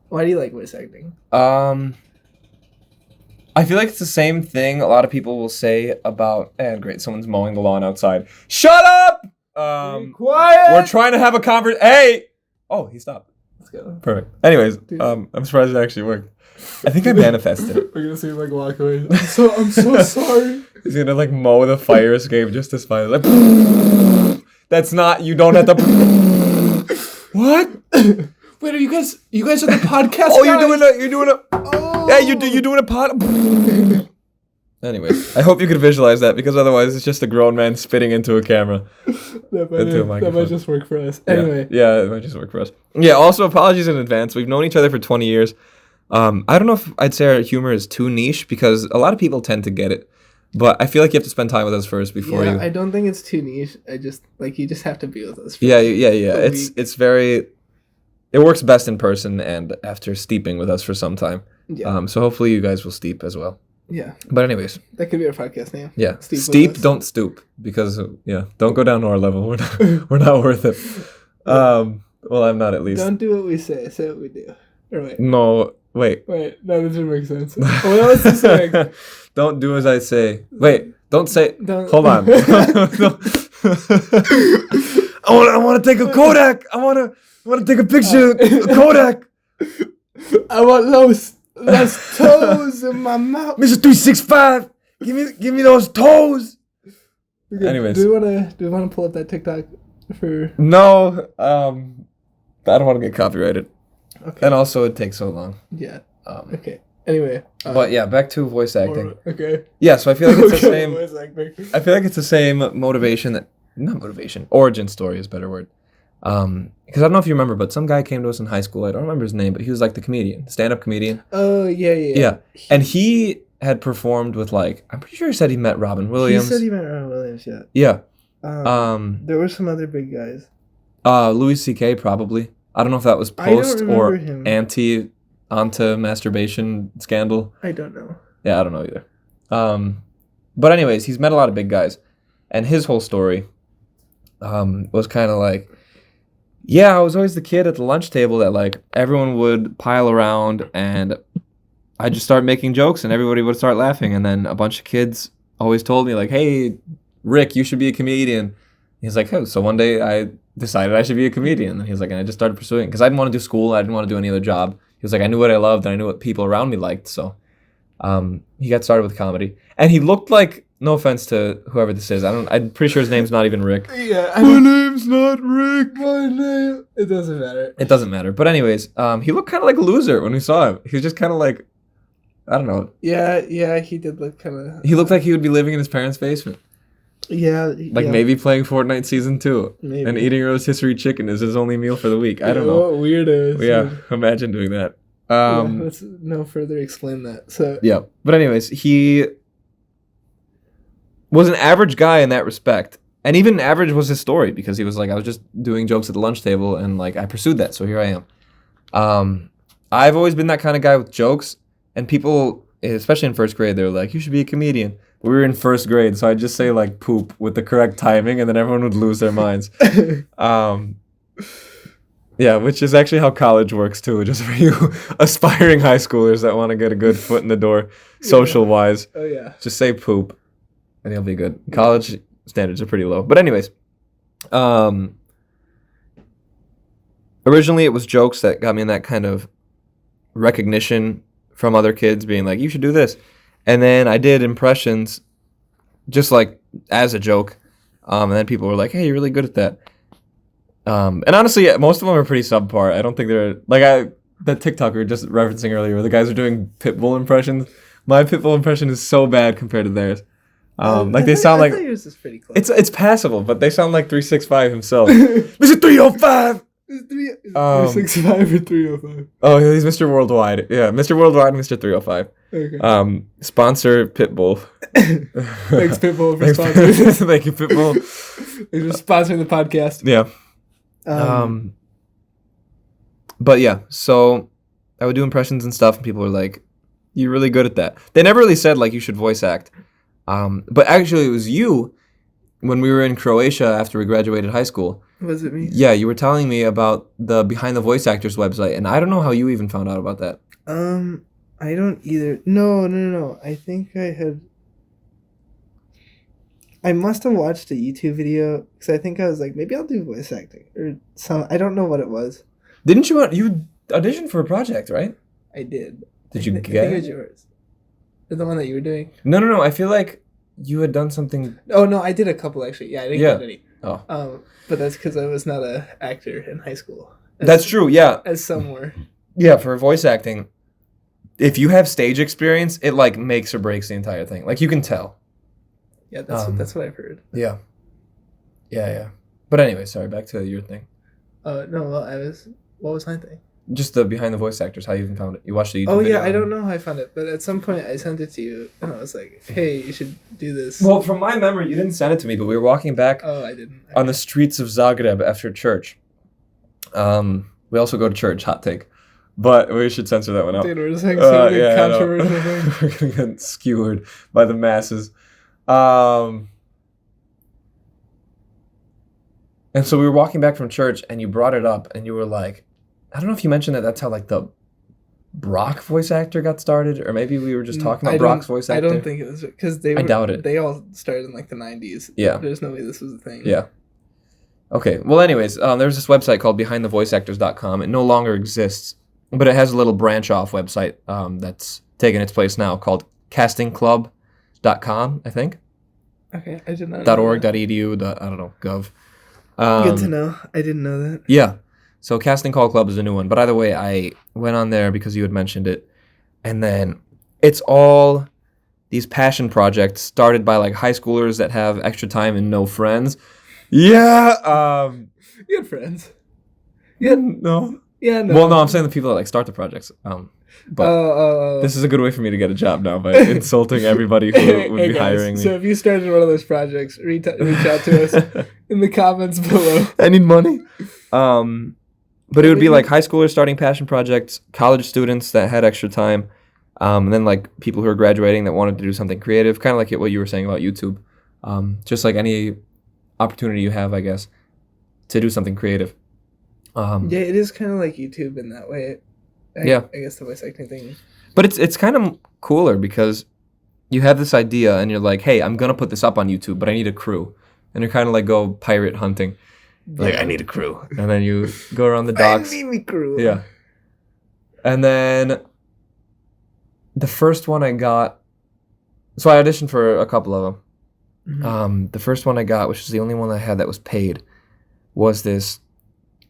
B: Why do you like voice acting?
A: I feel like it's the same thing a lot of people will say about, great, someone's mowing the lawn outside. Shut up!
B: Be quiet!
A: We're trying to have a conversation. Hey! Oh, he stopped.
B: Let's go.
A: Perfect. Anyways, I'm surprised it actually worked. I think I manifested it.
B: We're gonna see him like walk away. I'm so sorry.
A: He's gonna like mow the fire escape just as fine. Like, that's not. You don't have to. What?
B: Wait, are you guys are the podcast?
A: Oh,
B: guys?
A: you're doing a.
B: Oh.
A: Yeah, you're doing a pod. Anyways, I hope you could visualize that because otherwise it's just a grown man spitting into a camera.
B: That might just work for us. Anyway.
A: Yeah, it might just work for us. Yeah, also apologies in advance. We've known each other for 20 years. I don't know if I'd say our humor is too niche because a lot of people tend to get it. But I feel like you have to spend time with us first before you...
B: I don't think it's too niche. I just, like, you just have to be with us.
A: Yeah. It's very... It works best in person and after steeping with us for some time. Yeah. So hopefully you guys will steep as well.
B: Yeah.
A: But anyways.
B: That could be our podcast name.
A: Yeah. Steep, don't stoop. Because, don't go down to our level. We're not worth it. Well, I'm not at least.
B: Don't do what we say. Say what we do. Or wait.
A: No, wait.
B: No, that doesn't make sense. What else is saying?
A: Don't do as I say. Wait, don't say.
B: Don't.
A: Hold on. I want to take a Kodak. I want to take a picture of Kodak.
B: I want those toes in my mouth.
A: Mr. 365, give me those toes.
B: Okay,
A: Anyways,
B: do we want to pull up that TikTok for?
A: No, I don't want to get copyrighted.
B: Okay.
A: And also, it takes so long.
B: Yeah. Okay. Anyway.
A: But yeah, back to voice acting.
B: Okay.
A: Yeah, so I feel like it's the same.
B: Voice acting.
A: I feel like it's the same origin story is a better word. Because I don't know if you remember, but some guy came to us in high school. I don't remember his name, but he was like the comedian, stand-up comedian.
B: Oh, yeah.
A: Yeah. And he had performed with I'm pretty sure he said he met Robin Williams.
B: He said he met Robin Williams, yeah.
A: Yeah.
B: There were some other big guys.
A: Louis C.K. probably. I don't know if that was post or onto masturbation scandal.
B: I don't know.
A: Yeah, I don't know either. But anyways, he's met a lot of big guys. And his whole story was kind of like, yeah, I was always the kid at the lunch table that everyone would pile around and I'd just start making jokes and everybody would start laughing. And then a bunch of kids always told me hey, Rick, you should be a comedian. He's like, oh, so one day I decided I should be a comedian. And he's like, and I just started pursuing it because I didn't want to do school. I didn't want to do any other job. He was like, I knew what I loved and I knew what people around me liked. So he got started with comedy. And he looked like, no offense to whoever this is, I'm pretty sure his name's not even Rick.
B: Yeah,
A: my name's not Rick.
B: My name. It doesn't matter.
A: It doesn't matter. But anyways, he looked kind of like a loser when we saw him. He was just kind of like, I don't know.
B: Yeah, he did look kind of...
A: He looked like he would be living in his parents' basement.
B: Yeah.
A: Maybe playing Fortnite Season 2.
B: Maybe.
A: And eating rotisserie chicken is his only meal for the week. I don't know.
B: What weirdos.
A: Yeah, imagine doing that.
B: Let's no further explain that. So
A: yeah. But anyways, he was an average guy in that respect. And even average was his story because he was I was just doing jokes at the lunch table and I pursued that. So here I am. I've always been that kind of guy with jokes. And people, especially in first grade, they were like, you should be a comedian. We were in first grade, so I'd just say poop with the correct timing, and then everyone would lose their minds. Yeah, which is actually how college works too, just for you aspiring high schoolers that want to get a good foot in the door, social-wise.
B: Oh, yeah.
A: Just say poop, and you'll be good. College standards are pretty low. But anyways, originally it was jokes that got me in that kind of recognition from other kids being like, you should do this. And then I did impressions just as a joke. And then people were like, hey, you're really good at that. And honestly, most of them are pretty subpar. I don't think they're that TikTok we were just referencing earlier where the guys are doing Pitbull impressions. My Pitbull impression is so bad compared to theirs. They sound like
B: yours is pretty close.
A: It's passable, but they sound like 365 himself. Mr. 305.
B: 365 or 305.
A: Oh, he's Mr. Worldwide. Yeah, Mr. Worldwide and Mr. 305.
B: Okay.
A: Sponsor Pitbull.
B: Thanks, Pitbull, for sponsoring.
A: Thank you, Pitbull.
B: Thanks for sponsoring the podcast.
A: Yeah. But yeah, so I would do impressions and stuff, and people were like, "You're really good at that." They never really said you should voice act. But actually, it was you when we were in Croatia after we graduated high school.
B: Was it me?
A: Yeah, you were telling me about the Behind the Voice Actors website, and I don't know how you even found out about that.
B: I don't either. No. I think I must have watched a YouTube video because I think I was like, maybe I'll do voice acting or some. I don't know what it was.
A: Didn't you audition for a project, right?
B: I did.
A: Did you
B: I
A: get
B: think it was
A: it?
B: yours. The one that you were doing.
A: No. I feel like you had done something.
B: Oh no, I did a couple actually. Yeah, I didn't
A: Yeah.
B: get any.
A: Oh.
B: But that's because I was not a actor in high school.
A: That's true, yeah.
B: As some were.
A: Yeah, for voice acting, if you have stage experience, it like makes or breaks the entire thing. Like you can tell.
B: Yeah, that's what I've heard.
A: Yeah. Yeah. But anyway, sorry, back to your thing.
B: No, well, what was my thing?
A: Just the behind the voice actors, how you even found it. You watched the YouTube
B: Oh
A: video
B: yeah, I don't know how I found it, but at some point I sent it to you, and I was like, "Hey, you should do this."
A: Well, from my memory, you didn't send it to me, but we were walking back
B: Oh, I didn't.
A: on the streets of Zagreb after church. We also go to church, hot take. But we should censor that one out.
B: Dude, we're just like some
A: Yeah, I know.
B: controversial thing.
A: We're gonna get skewered by the masses. And so we were walking back from church, and you brought it up, and you were like, I don't know if you mentioned that that's how like the Brock voice actor got started, or maybe we were just talking about Brock's voice actor.
B: I don't think it was because I
A: doubt it.
B: They all started in like the 90s.
A: Yeah.
B: There's no way this was a thing.
A: Yeah. Okay. Well, anyways, there's this website called BehindTheVoiceActors.com. It no longer exists, but it has a little branch off website that's taken its place now called CastingClub.com, I think.
B: Okay, I did not know
A: .org,
B: that.
A: .edu, I don't know, gov.
B: Good to know. I didn't know that.
A: Yeah. So Casting Call Club is a new one. But either way, I went on there because you had mentioned it. And then it's all these passion projects started by like high schoolers that have extra time and no friends. Yeah.
B: You had friends.
A: No.
B: Yeah, no.
A: Well, no, I'm saying the people that like start the projects. But this is a good way for me to get a job now by insulting everybody who would be
B: guys,
A: hiring me.
B: So if you started one of those projects, reach out to us in the comments below.
A: I need money. But it would be like high schoolers starting passion projects, college students that had extra time, and then like people who are graduating that wanted to do something creative, kind of like what you were saying about YouTube. Just like any opportunity you have, I guess, to do something creative.
B: Yeah, it is kind of like YouTube in that way. I guess the voice acting thing.
A: But it's kind of cooler because you have this idea and you're like, hey, I'm going to put this up on YouTube, but I need a crew. And you're kind of like go pirate hunting. Like, I need a crew. And then you go around the docks.
B: I need me crew.
A: Yeah. And then the first one I got, so I auditioned for a couple of them.
B: Mm-hmm.
A: The first one I got, which is the only one I had that was paid, was this,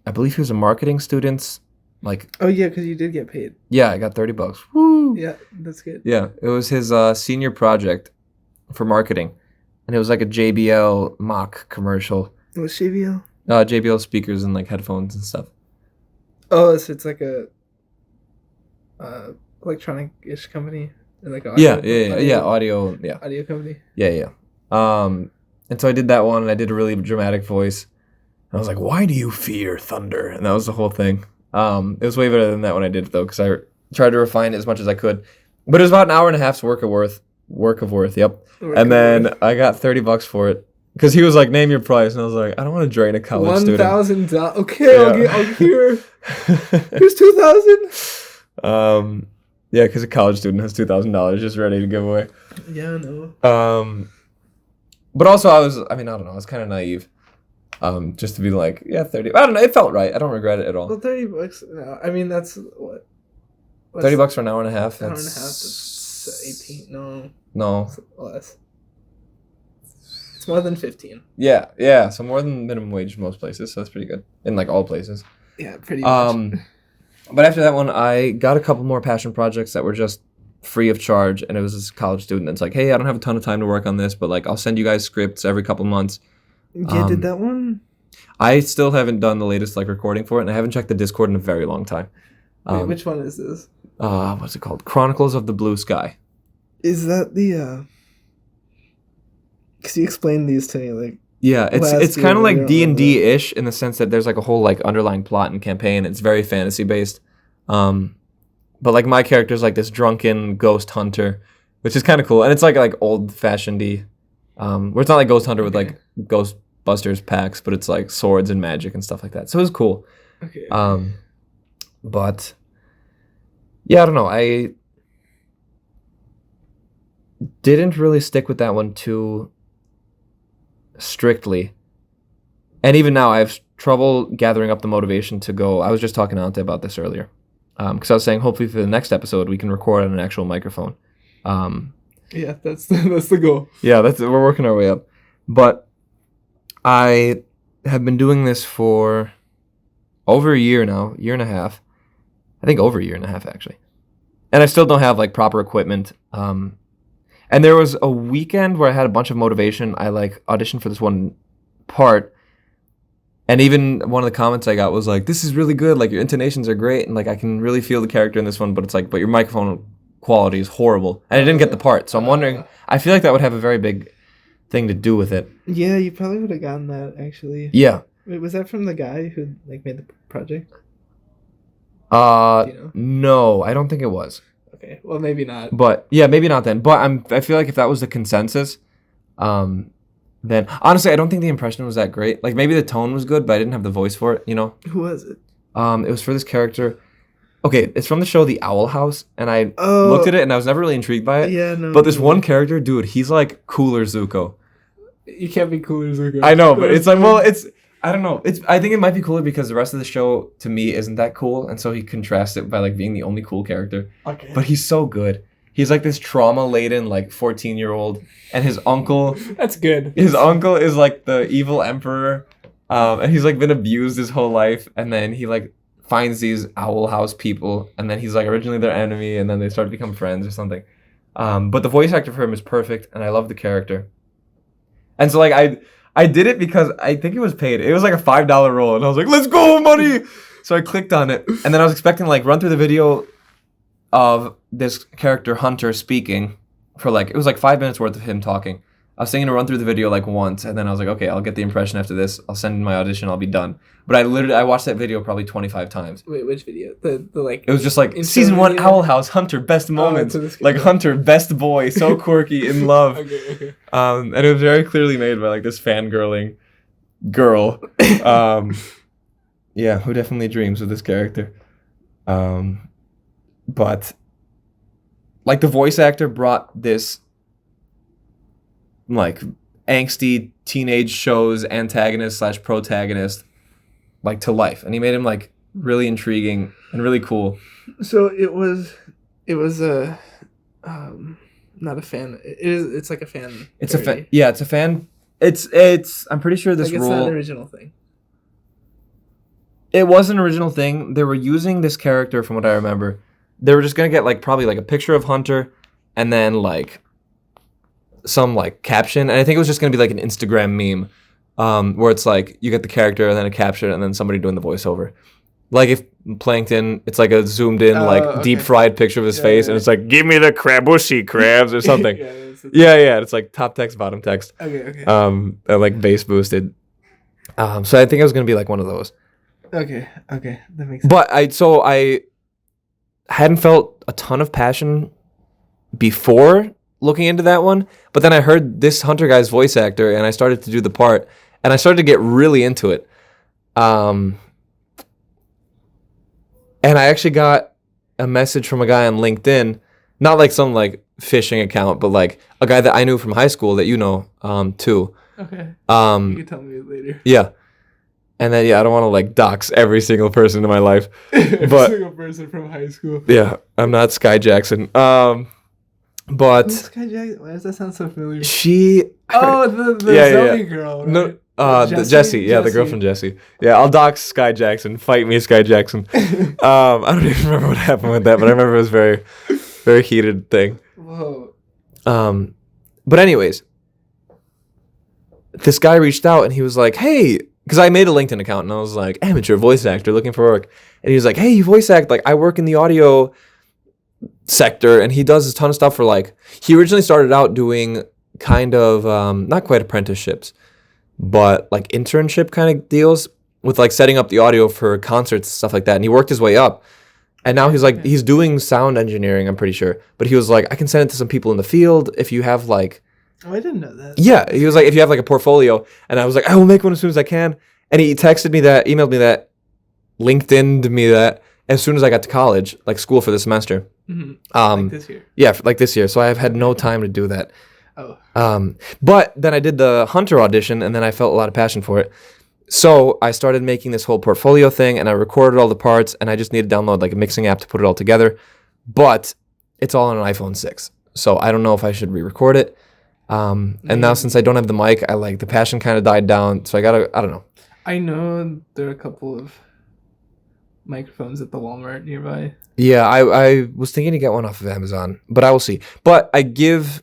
A: I believe he was a marketing student. Like,
B: oh yeah, because you did get paid.
A: Yeah, I got $30. Woo!
B: Yeah, that's good.
A: Yeah, it was his senior project for marketing. And it was like a JBL mock commercial.
B: What's JBL?
A: JBL speakers and like headphones and stuff.
B: Oh, so it's like a electronic-ish company, or like audio,
A: audio
B: company.
A: Yeah. And so I did that one, and I did a really dramatic voice. And I was like, "Why do you fear thunder?" And that was the whole thing. It was way better than that when I did it though, because I tried to refine it as much as I could. But it was about an hour and a half's work of worth. Yep. And then I got $30 for it. Because he was like, name your price. And I was like, I don't want to drain a college student.
B: $1,000. Okay, I'll hear. Here's $2,000.
A: Yeah, because a college student has $2,000 just ready to give away.
B: Yeah, I know.
A: But also I don't know, I was kind of naive. Just to be like, yeah, 30. I don't know, it felt right. I don't regret it at all.
B: Well, $30. No, I mean, that's what?
A: $30 for an hour and a half.
B: An hour and a half. That's 18.
A: No.
B: It's less. It's more than 15.
A: Yeah. So more than minimum wage in most places. So that's pretty good in like all places.
B: Yeah, pretty much.
A: But after that one, I got a couple more passion projects that were just free of charge, and it was this college student that's like, hey, I don't have a ton of time to work on this, but like I'll send you guys scripts every couple months.
B: Yeah, did that one?
A: I still haven't done the latest like recording for it, and I haven't checked the Discord in a very long time.
B: Wait, which one is this?
A: What's it called? Chronicles of the Blue Sky.
B: Is that the because you explained these to me like
A: yeah, it's kind of like D&D-ish in the sense that there's like a whole like underlying plot and campaign. It's very fantasy based. But like my character's like this drunken ghost hunter, which is kind of cool. And it's like old fashioned-y. Where it's not like Ghost Hunter with like Ghostbusters packs, but it's like swords and magic and stuff like that. So it was cool.
B: Okay.
A: But yeah, I don't know. I didn't really stick with that one too strictly. And even now I have trouble gathering up the motivation to go. I was just talking to Ante about this earlier. because I was saying hopefully for the next episode we can record on an actual microphone.
B: Yeah, that's the goal.
A: Yeah, we're working our way up. But I have been doing this for over a year now, year and a half. I think over a year and a half actually. And I still don't have like proper equipment. And there was a weekend where I had a bunch of motivation. I like auditioned for this one part. And even one of the comments I got was like, "This is really good. Like your intonations are great, and like I can really feel the character in this one." But it's like, but your microphone quality is horrible, and I didn't get the part. So I'm wondering. I feel like that would have a very big thing to do with it.
B: Yeah, you probably would have gotten that actually.
A: Yeah.
B: Wait, was that from the guy who like made the project?
A: Do you know? No, I don't think it was.
B: Okay, well maybe not.
A: But yeah, maybe not then. But I feel like if that was the consensus, then honestly, I don't think the impression was that great. Like maybe the tone was good, but I didn't have the voice for it. You know.
B: Who was it?
A: It was for this character. Okay, it's from the show The Owl House, and I looked at it and I was never really intrigued by it.
B: Yeah, no.
A: But this one character, dude, he's like cooler Zuko.
B: You can't be cooler Zuko.
A: I know, but it's like, well, I don't know. I think it might be cooler because the rest of the show to me isn't that cool, and so he contrasts it by like being the only cool character.
B: Okay.
A: But he's so good. He's like this trauma-laden like 14-year-old, and his uncle.
B: That's good.
A: His uncle is like the evil emperor, and he's like been abused his whole life, and then he like finds these Owl House people, and then he's like originally their enemy, and then they start to become friends or something. But the voice actor for him is perfect, and I love the character. And so like I did it because I think it was paid. It was like a $5 roll, and I was like, let's go, money! So I clicked on it, and then I was expecting to like run through the video of this character Hunter speaking for like, it was like 5 minutes worth of him talking. I was thinking to run through the video like once, and then I was like, okay, I'll get the impression after this. I'll send in my audition. I'll be done. But I watched that video probably 25 times.
B: Wait, which video? The like.
A: It was just like season 1 Owl House, Hunter, best moments. Like Hunter, best boy, so quirky, in love.
B: Okay.
A: And it was very clearly made by like this fangirling girl. Yeah, who definitely dreams of this character. But like the voice actor brought this like angsty teenage show's antagonist / protagonist like to life, and he made him like really intriguing and really cool.
B: So it was a not a fan. It's like a fan.
A: It's parody. A fan. Yeah, it's a fan. It's. I'm pretty sure this
B: like it's
A: role.
B: Not an original thing.
A: It was an original thing. They were using this character from what I remember. They were just gonna get like probably like a picture of Hunter, and then like some like caption, and I think it was just gonna be like an Instagram meme, where it's like you get the character and then a caption and then somebody doing the voiceover. Like if Plankton, it's like a zoomed in like deep fried picture of his face, and it's like, "Give me the crabushi crabs" or something. Yeah. It's like top text, bottom text.
B: Okay.
A: And like bass boosted. So I think it was gonna be like one of those.
B: Okay, that makes sense.
A: But I hadn't felt a ton of passion before looking into that one, but then I heard this Hunter guy's voice actor, and I started to do the part, and I started to get really into it. And I actually got a message from a guy on LinkedIn, not like some like phishing account, but like a guy that I knew from high school that you know too.
B: Okay. You can tell me later.
A: Yeah. And then I don't want to like dox every single person in my life.
B: Every single person from high school.
A: Yeah, I'm not Sky Jackson. But
B: who's Sky Jackson? Why does that sound so familiar?
A: The
B: Zoe girl. Right?
A: No, Jessie. Yeah, the girl from Jessie. Yeah, I'll dox Sky Jackson. Fight me, Sky Jackson. I don't even remember what happened with that, but I remember it was very, very heated thing.
B: Whoa.
A: But anyways, this guy reached out and he was like, "Hey," because I made a LinkedIn account and I was like, "Amateur voice actor looking for work," and he was like, "Hey, you voice act? Like I work in the audio sector," and he does a ton of stuff for like. He originally started out doing kind of not quite apprenticeships, but like internship kind of deals with like setting up the audio for concerts and stuff like that. And he worked his way up. And now he's like, he's doing sound engineering, I'm pretty sure. But he was like, I can send it to some people in the field if you have like.
B: Oh, I didn't know that.
A: Yeah. He was like, if you have like a portfolio. And I was like, I will make one as soon as I can. And he texted me that, emailed me that, LinkedIn'd me that as soon as I got to college, like school for the semester.
B: Mm-hmm. Like this year.
A: Yeah, like this year. So I have had no time to do that.
B: Oh.
A: But then I did the Hunter audition, and then I felt a lot of passion for it. So I started making this whole portfolio thing, and I recorded all the parts, and I just need to download like a mixing app to put it all together. But it's all on an iPhone 6, so I don't know if I should re-record it. And now since I don't have the mic, I like the passion kind of died down. So I don't know.
B: I know there are a couple of microphones at the Walmart nearby.
A: Yeah, I was thinking to get one off of Amazon, but I will see. But I give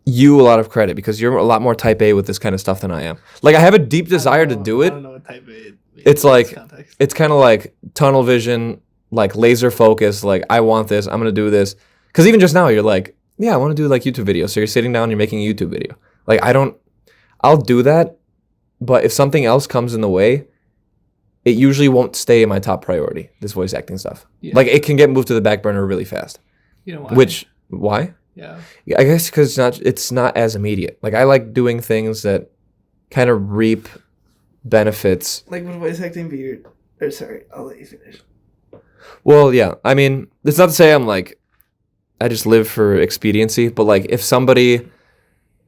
A: you a lot of credit because you're a lot more type A with this kind of stuff than I am. Like, I have a deep desire to do it.
B: I don't know what type A means
A: It's
B: in
A: like,
B: this context.
A: it's kind of like tunnel vision, like laser focus, like I want this, I'm going to do this. Because even just now, you're like, yeah, I want to do like YouTube videos. So you're sitting down, you're making a YouTube video. Like, I'll do that. But if something else comes in the way, it usually won't stay my top priority, this voice acting stuff.
B: Yeah.
A: Like, it can get moved to the back burner really fast.
B: You know why?
A: Why?
B: Yeah.
A: I guess because it's not as immediate. Like, I like doing things that kind of reap benefits.
B: Like, would voice acting be your... Or sorry, I'll let you finish.
A: Well, yeah. I mean, it's not to say I'm like, I just live for expediency, but like, if somebody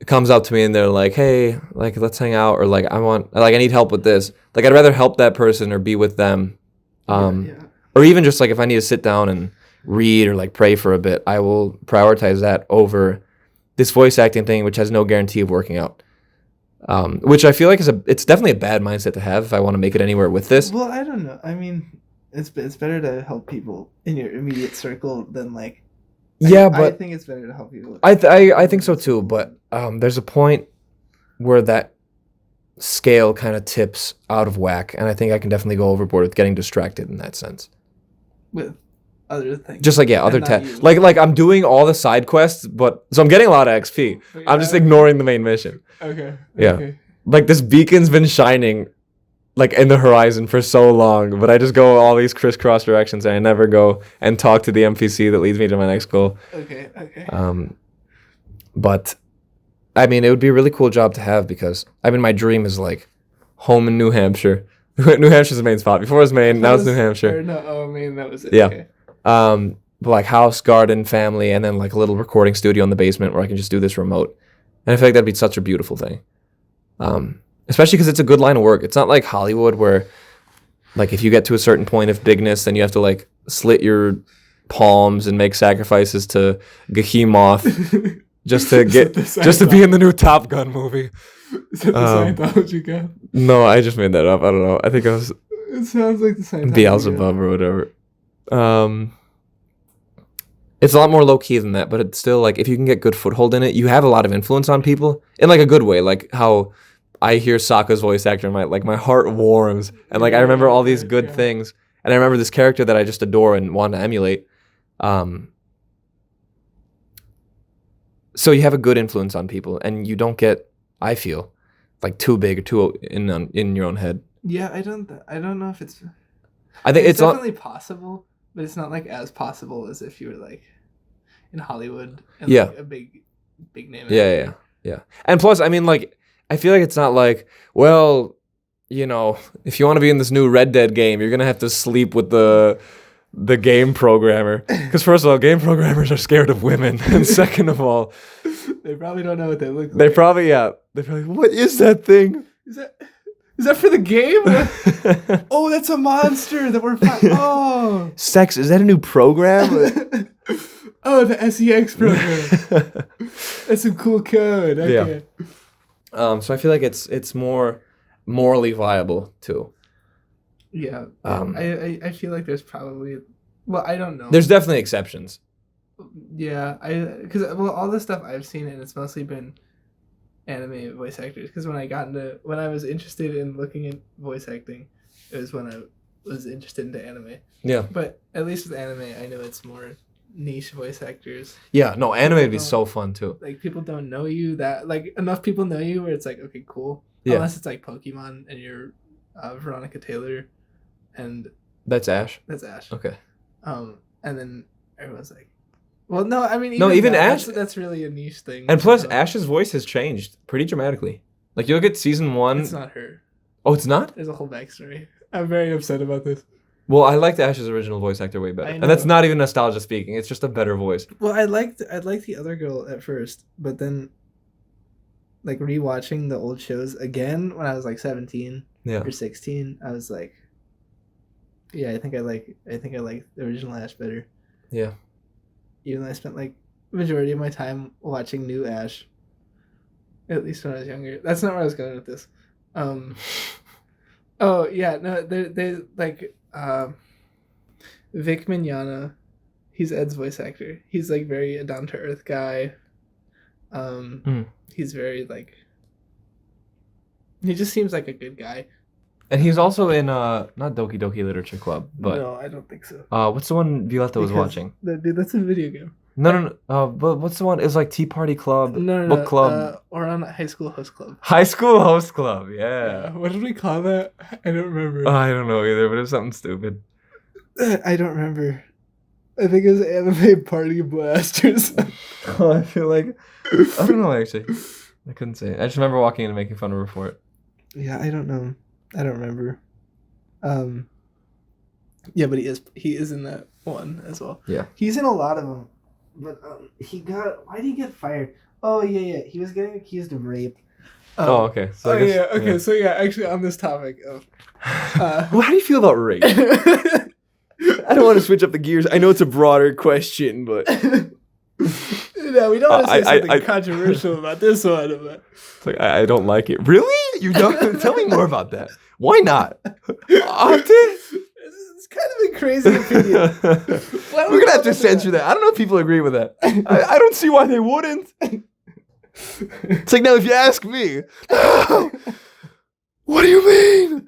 A: comes up to me and they're like, hey, like, let's hang out, or like, I need help with this. Like, I'd rather help that person or be with them. Or even just like if I need to sit down and read or like pray for a bit, I will prioritize that over this voice acting thing, which has no guarantee of working out. Which I feel like it's definitely a bad mindset to have if I want to make it anywhere with this.
B: Well, I don't know. I mean, it's better to help people in your immediate circle than like...
A: Yeah, but
B: I think it's better to help people.
A: I think so too, but there's a point where that scale kind of tips out of whack, and I think I can definitely go overboard with getting distracted in that sense.
B: With other things.
A: Just like, yeah, other tasks. Like I'm doing all the side quests, so I'm getting a lot of XP. I'm just ignoring the main mission.
B: Okay.
A: Yeah.
B: Okay.
A: Like, this beacon's been shining like in the horizon for so long, but I just go all these crisscross directions and I never go and talk to the NPC that leads me to my next goal.
B: Okay.
A: But I mean, it would be a really cool job to have because I mean, my dream is like home in New Hampshire. New Hampshire's the main spot. Before it was Maine, now it's New Hampshire.
B: Maine, that was it.
A: Yeah.
B: Okay.
A: But like house, garden, family, and then like a little recording studio in the basement where I can just do this remote. And I feel like that'd be such a beautiful thing. Especially because it's a good line of work. It's not like Hollywood where, like, if you get to a certain point of bigness, then you have to, like, slit your palms and make sacrifices to Behemoth just to be in the new Top Gun movie.
B: Is that the Scientology guy?
A: No, I just made that up. I don't know. I think it was...
B: It sounds like the Scientology
A: Beelzebub or whatever. It's a lot more low-key than that, but it's still, like, if you can get good foothold in it, you have a lot of influence on people in, like, a good way. Like, how I hear Sokka's voice actor, and my heart warms. And, like, I remember all these good things. And I remember this character that I just adore and want to emulate. So you have a good influence on people, and you don't get, I feel, like, too big or too in your own head.
B: Yeah, I don't know if it's...
A: I think it's
B: definitely possible, but it's not, like, as possible as if you were, like, in Hollywood and
A: yeah.
B: like, a big name.
A: Yeah. And plus, I mean, like, I feel like it's not like, well, you know, if you want to be in this new Red Dead game, you're going to have to sleep with the game programmer. Because first of all, game programmers are scared of women. And second of all...
B: they probably don't know what they look like.
A: They're probably, what is that thing?
B: Is that for the game? Oh, that's a monster that we're fighting. Oh.
A: Sex, is that a new program?
B: Oh, the SEX program. That's some cool code. Okay.
A: Yeah. So I feel like it's more morally viable too.
B: Yeah. I feel like there's probably, well, I don't know.
A: There's definitely exceptions.
B: Yeah, because all the stuff I've seen, and it's mostly been anime voice actors. Because when I was interested in looking at voice acting, it was when I was interested into anime.
A: Yeah.
B: But at least with anime, I know it's more niche voice actors.
A: Yeah, no, anime would be so fun too.
B: Like, people don't know you that, like, enough people know you where it's like, okay, cool.
A: Yeah.
B: Unless it's like Pokemon and you're Veronica Taylor, and
A: that's Ash.
B: Okay. And then everyone's like, well, no, I mean,
A: even Ash.
B: That's really a niche thing.
A: And plus, Ash's voice has changed pretty dramatically. Like, you look at season 1.
B: It's not her.
A: Oh, it's not?
B: There's a whole backstory. I'm very upset about this.
A: Well, I liked Ash's original voice actor way better. And that's not even nostalgia speaking. It's just a better voice.
B: Well, I liked the other girl at first, but then like rewatching the old shows again when I was like 17
A: Yeah.
B: or 16. I was like, yeah, I think I like the original Ash better.
A: Yeah.
B: Even though I spent like majority of my time watching new Ash. At least when I was younger. That's not where I was going with this. Oh yeah, no, they like Vic Mignogna. He's Ed's voice actor. He's like very a down to earth guy. He's very like. He just seems like a good guy.
A: And he's also in not Doki Doki Literature Club, but
B: no, I don't think so.
A: What's the one Violetta was watching?
B: Dude, that's a video game.
A: No. But what's the one? It was like Tea Party Club, book club,
B: or on High School Host Club.
A: High School Host Club. Yeah.
B: What did we call that? I don't remember.
A: I don't know either, but it was something stupid.
B: I don't remember. I think it was Anime Party Blast or something.
A: I feel like I don't know actually. I couldn't say it. I just remember walking in and making fun of her for it.
B: Yeah, I don't know. I don't remember. Yeah, but he is in that one as well.
A: Yeah.
B: He's in a lot of them. But why did he get fired? Oh yeah. He was getting accused of rape.
A: Okay. So
B: okay. So actually on this topic of
A: well, how do you feel about rape? I don't want to switch up the gears. I know it's a broader question, but
B: no, we don't want to say something controversial about this one. But
A: it's like I don't like it. Really? You don't? Tell me more about that. Why not?
B: It's kind of a crazy opinion.
A: We're gonna have to censor that. I don't know if people agree with that. I don't see why they wouldn't. It's like, now if you ask me, what do you mean?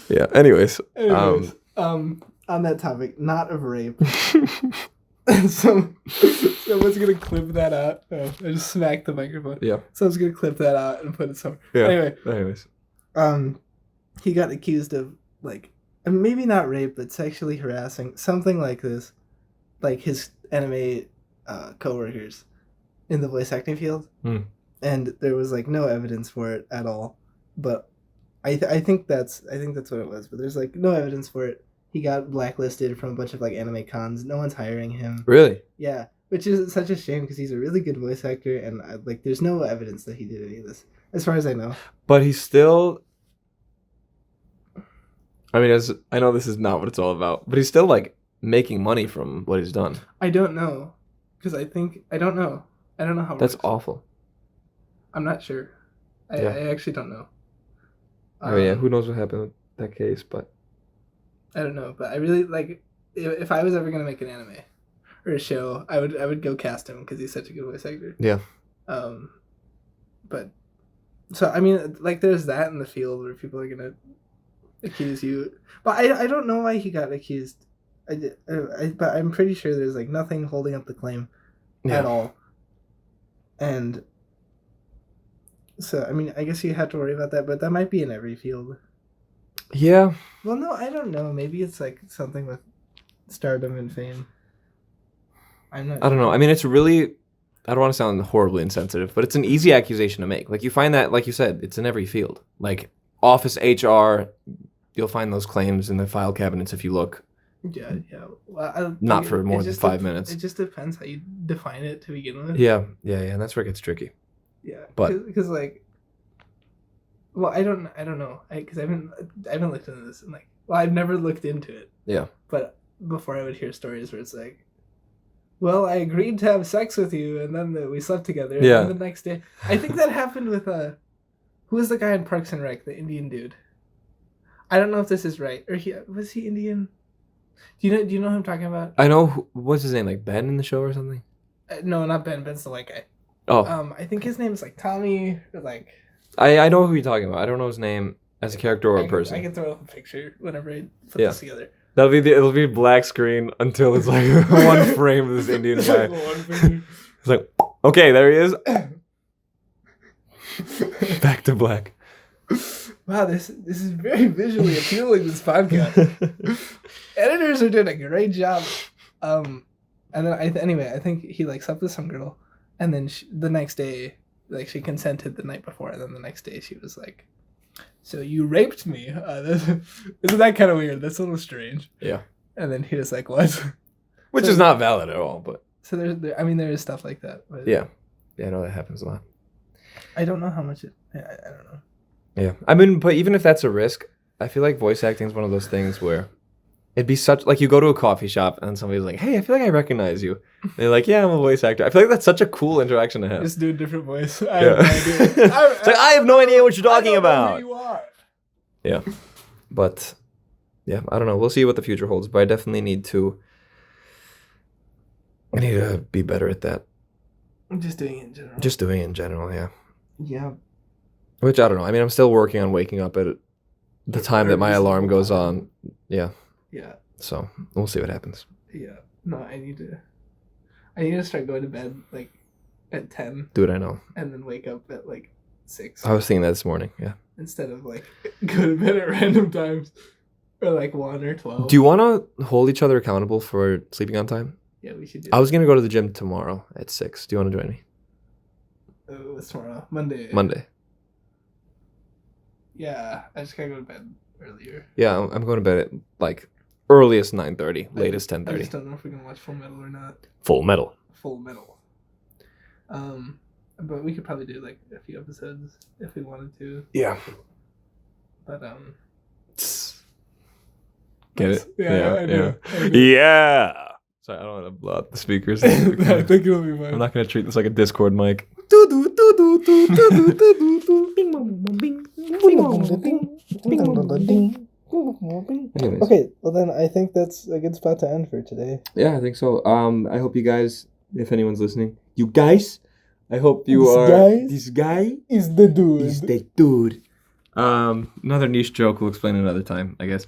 A: Yeah. Anyways,
B: on that topic, not of rape. Someone's gonna clip that out. Oh, I just smacked the microphone.
A: Yeah.
B: Someone's gonna clip that out and put it somewhere.
A: Yeah. Anyways.
B: He got accused of like maybe not rape, but sexually harassing, something like this, like his anime coworkers in the voice acting field, and there was like no evidence for it at all. But I think that's what it was. But there's like no evidence for it. He got blacklisted from a bunch of like anime cons. No one's hiring him.
A: Really?
B: Yeah, which is such a shame because he's a really good voice actor, and like there's no evidence that he did any of this, as far as I know.
A: But he's still. I mean, I know this is not what it's all about, but he's still like making money from what he's done.
B: I don't know, because I don't know. I don't know how.
A: That's awful.
B: I'm not sure. I actually don't know.
A: Oh yeah, who knows what happened with that case? But
B: I don't know. But I really like if I was ever gonna make an anime or a show, I would go cast him because he's such a good voice actor.
A: Yeah.
B: But so I mean, like, there's that in the field where people are gonna accuse you, but I don't know why he got accused. But I'm pretty sure there's like nothing holding up the claim at all. And so I mean, I guess you have to worry about that, but that might be in every field.
A: Yeah.
B: Well, no, I don't know. Maybe it's like something with stardom and fame. I don't
A: know. I mean, it's really. I don't want to sound horribly insensitive, but it's an easy accusation to make. Like, you find that, like you said, it's in every field. Like, office HR, you'll find those claims in the file cabinets if you look.
B: Yeah. Well,
A: not for more than 5 minutes.
B: It just depends how you define it to begin with.
A: Yeah. That's where it gets tricky.
B: Yeah,
A: but
B: because like, well, I don't know, because I haven't looked into this, and like, well, I've never looked into it.
A: Yeah.
B: But before, I would hear stories where it's like, well, I agreed to have sex with you, and then we slept together. And then the next day, I think that happened with who was the guy in Parks and Rec, the Indian dude? I don't know if this is right, or was he Indian? Do you know who I'm talking about?
A: I know. What's his name? Like Ben in the show or something?
B: No, not Ben. Ben's the white guy.
A: Oh.
B: I think his name is like Tommy, or like.
A: I know who you're talking about. I don't know his name as a character or a person.
B: I can throw up a picture whenever I put this together.
A: It'll be black screen until it's like one frame of this Indian guy. It's like, okay, there he is. Back to black.
B: Wow, this is very visually appealing, this podcast. Editors are doing a great job. And then I think he like slept with some girl, and then the next day, like, she consented the night before, and then the next day she was like, "So you raped me?" Isn't that kind of weird? That's a little strange.
A: Yeah.
B: And then he was like, "What?"
A: Which is not valid at all, but.
B: So there is stuff like that. But
A: yeah. Yeah, I know that happens a lot.
B: I don't know how much it. I don't know.
A: Yeah, I mean, but even if that's a risk, I feel like voice acting is one of those things where it'd be such like you go to a coffee shop and somebody's like, "Hey, I feel like I recognize you." And they're like, "Yeah, I'm a voice actor." I feel like that's such a cool interaction to have.
B: Just do a different voice. I
A: Yeah.
B: have no idea.
A: It's like, I have no idea what you're talking
B: I don't know
A: about.
B: who you are.
A: Yeah, but yeah, I don't know. We'll see what the future holds, but I definitely need to. I need to be better at that.
B: I'm just doing it in general.
A: Just doing it in general, yeah.
B: Yeah.
A: Which I don't know. I mean, I'm still working on waking up at the time that my
B: Every
A: alarm
B: single
A: goes
B: time.
A: on. Yeah.
B: Yeah.
A: So we'll see what happens.
B: Yeah. No, I need to start going to bed like at 10
A: Dude, I know.
B: and then wake up at like 6
A: I was thinking that this morning. Yeah.
B: instead of like go to bed at random times or like 1 or 12.
A: Do you want to hold each other accountable for sleeping on time?
B: Yeah, we should do
A: I was gonna go to the gym tomorrow at 6. Do you want to join me?
B: What's tomorrow? Monday.
A: Monday.
B: Yeah, I just gotta go to bed earlier.
A: Yeah, I'm going to bed at like earliest 9:30, latest
B: I
A: 10:30.
B: just don't know if we're gonna watch Full Metal or not.
A: Full Metal.
B: Full Metal. But we could probably do like a few episodes if we wanted to.
A: Yeah.
B: But
A: Get it?
B: Yeah, I know.
A: Yeah. Sorry, I don't want to blow out the speakers.
B: I think it'll be fine.
A: I'm not gonna treat this like a Discord mic. Anyways.
B: Okay, well then I think that's a good spot to end for today.
A: Yeah, I think so. I hope you guys, if anyone's listening, you guys, I hope you
B: This
A: are.
B: guys
A: This guy
B: is the dude.
A: is the dude. Another niche joke we'll explain another time, I guess.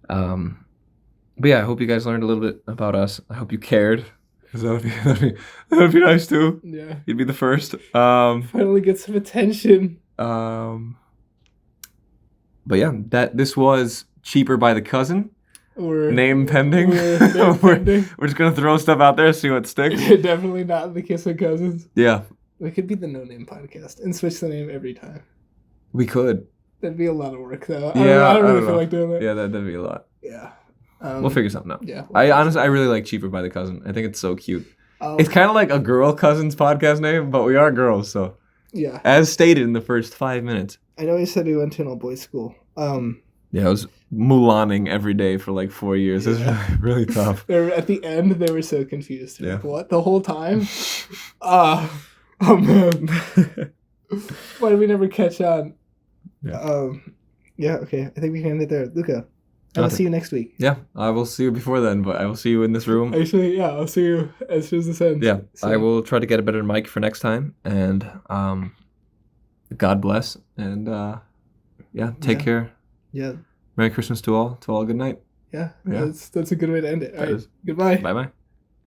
A: But yeah, I hope you guys learned a little bit about us. I hope you cared. 'Cause that would be nice too.
B: Yeah.
A: You'd be the first.
B: Finally get some attention.
A: But yeah, this was Cheaper by the Cousin.
B: Or
A: Name pending.
B: Name pending.
A: We're just gonna throw stuff out there, see what sticks.
B: Definitely not the Kiss of Cousins.
A: Yeah,
B: We could be the No Name Podcast and switch the name every time.
A: we could.
B: That'd be a lot of work though.
A: Yeah,
B: I don't really
A: know.
B: feel like doing that.
A: Yeah, that'd be a lot.
B: Yeah.
A: We'll figure something out.
B: Yeah.
A: I honestly, I really like Cheaper by the Cousin. I think it's so cute.
B: Oh,
A: It's kind of like a girl cousin's podcast name, but we are girls, so
B: yeah.
A: as stated in the first 5 minutes.
B: I know you said we went to an all boys school.
A: Yeah, I was Mulaning every day for like 4 years. It's
B: Yeah.
A: really tough.
B: They were, at the end, they were so confused.
A: Yeah.
B: Like, what? The whole time? Oh man. Why did we never catch on?
A: Yeah.
B: Yeah. Okay. I think we can end it there, Luca. I will
A: Okay.
B: see you next week.
A: Yeah, I will see you before then, but I will see you in this room.
B: Actually, yeah, I'll see you as soon as this ends.
A: Yeah,
B: So-
A: I will try to get a better mic for next time, and God bless, and yeah, take
B: Yeah.
A: care.
B: Yeah.
A: Merry Christmas to all. Good night.
B: Yeah.
A: Yeah.
B: That's a good way to end it. All
A: That
B: right.
A: is.
B: Goodbye.
A: Bye bye.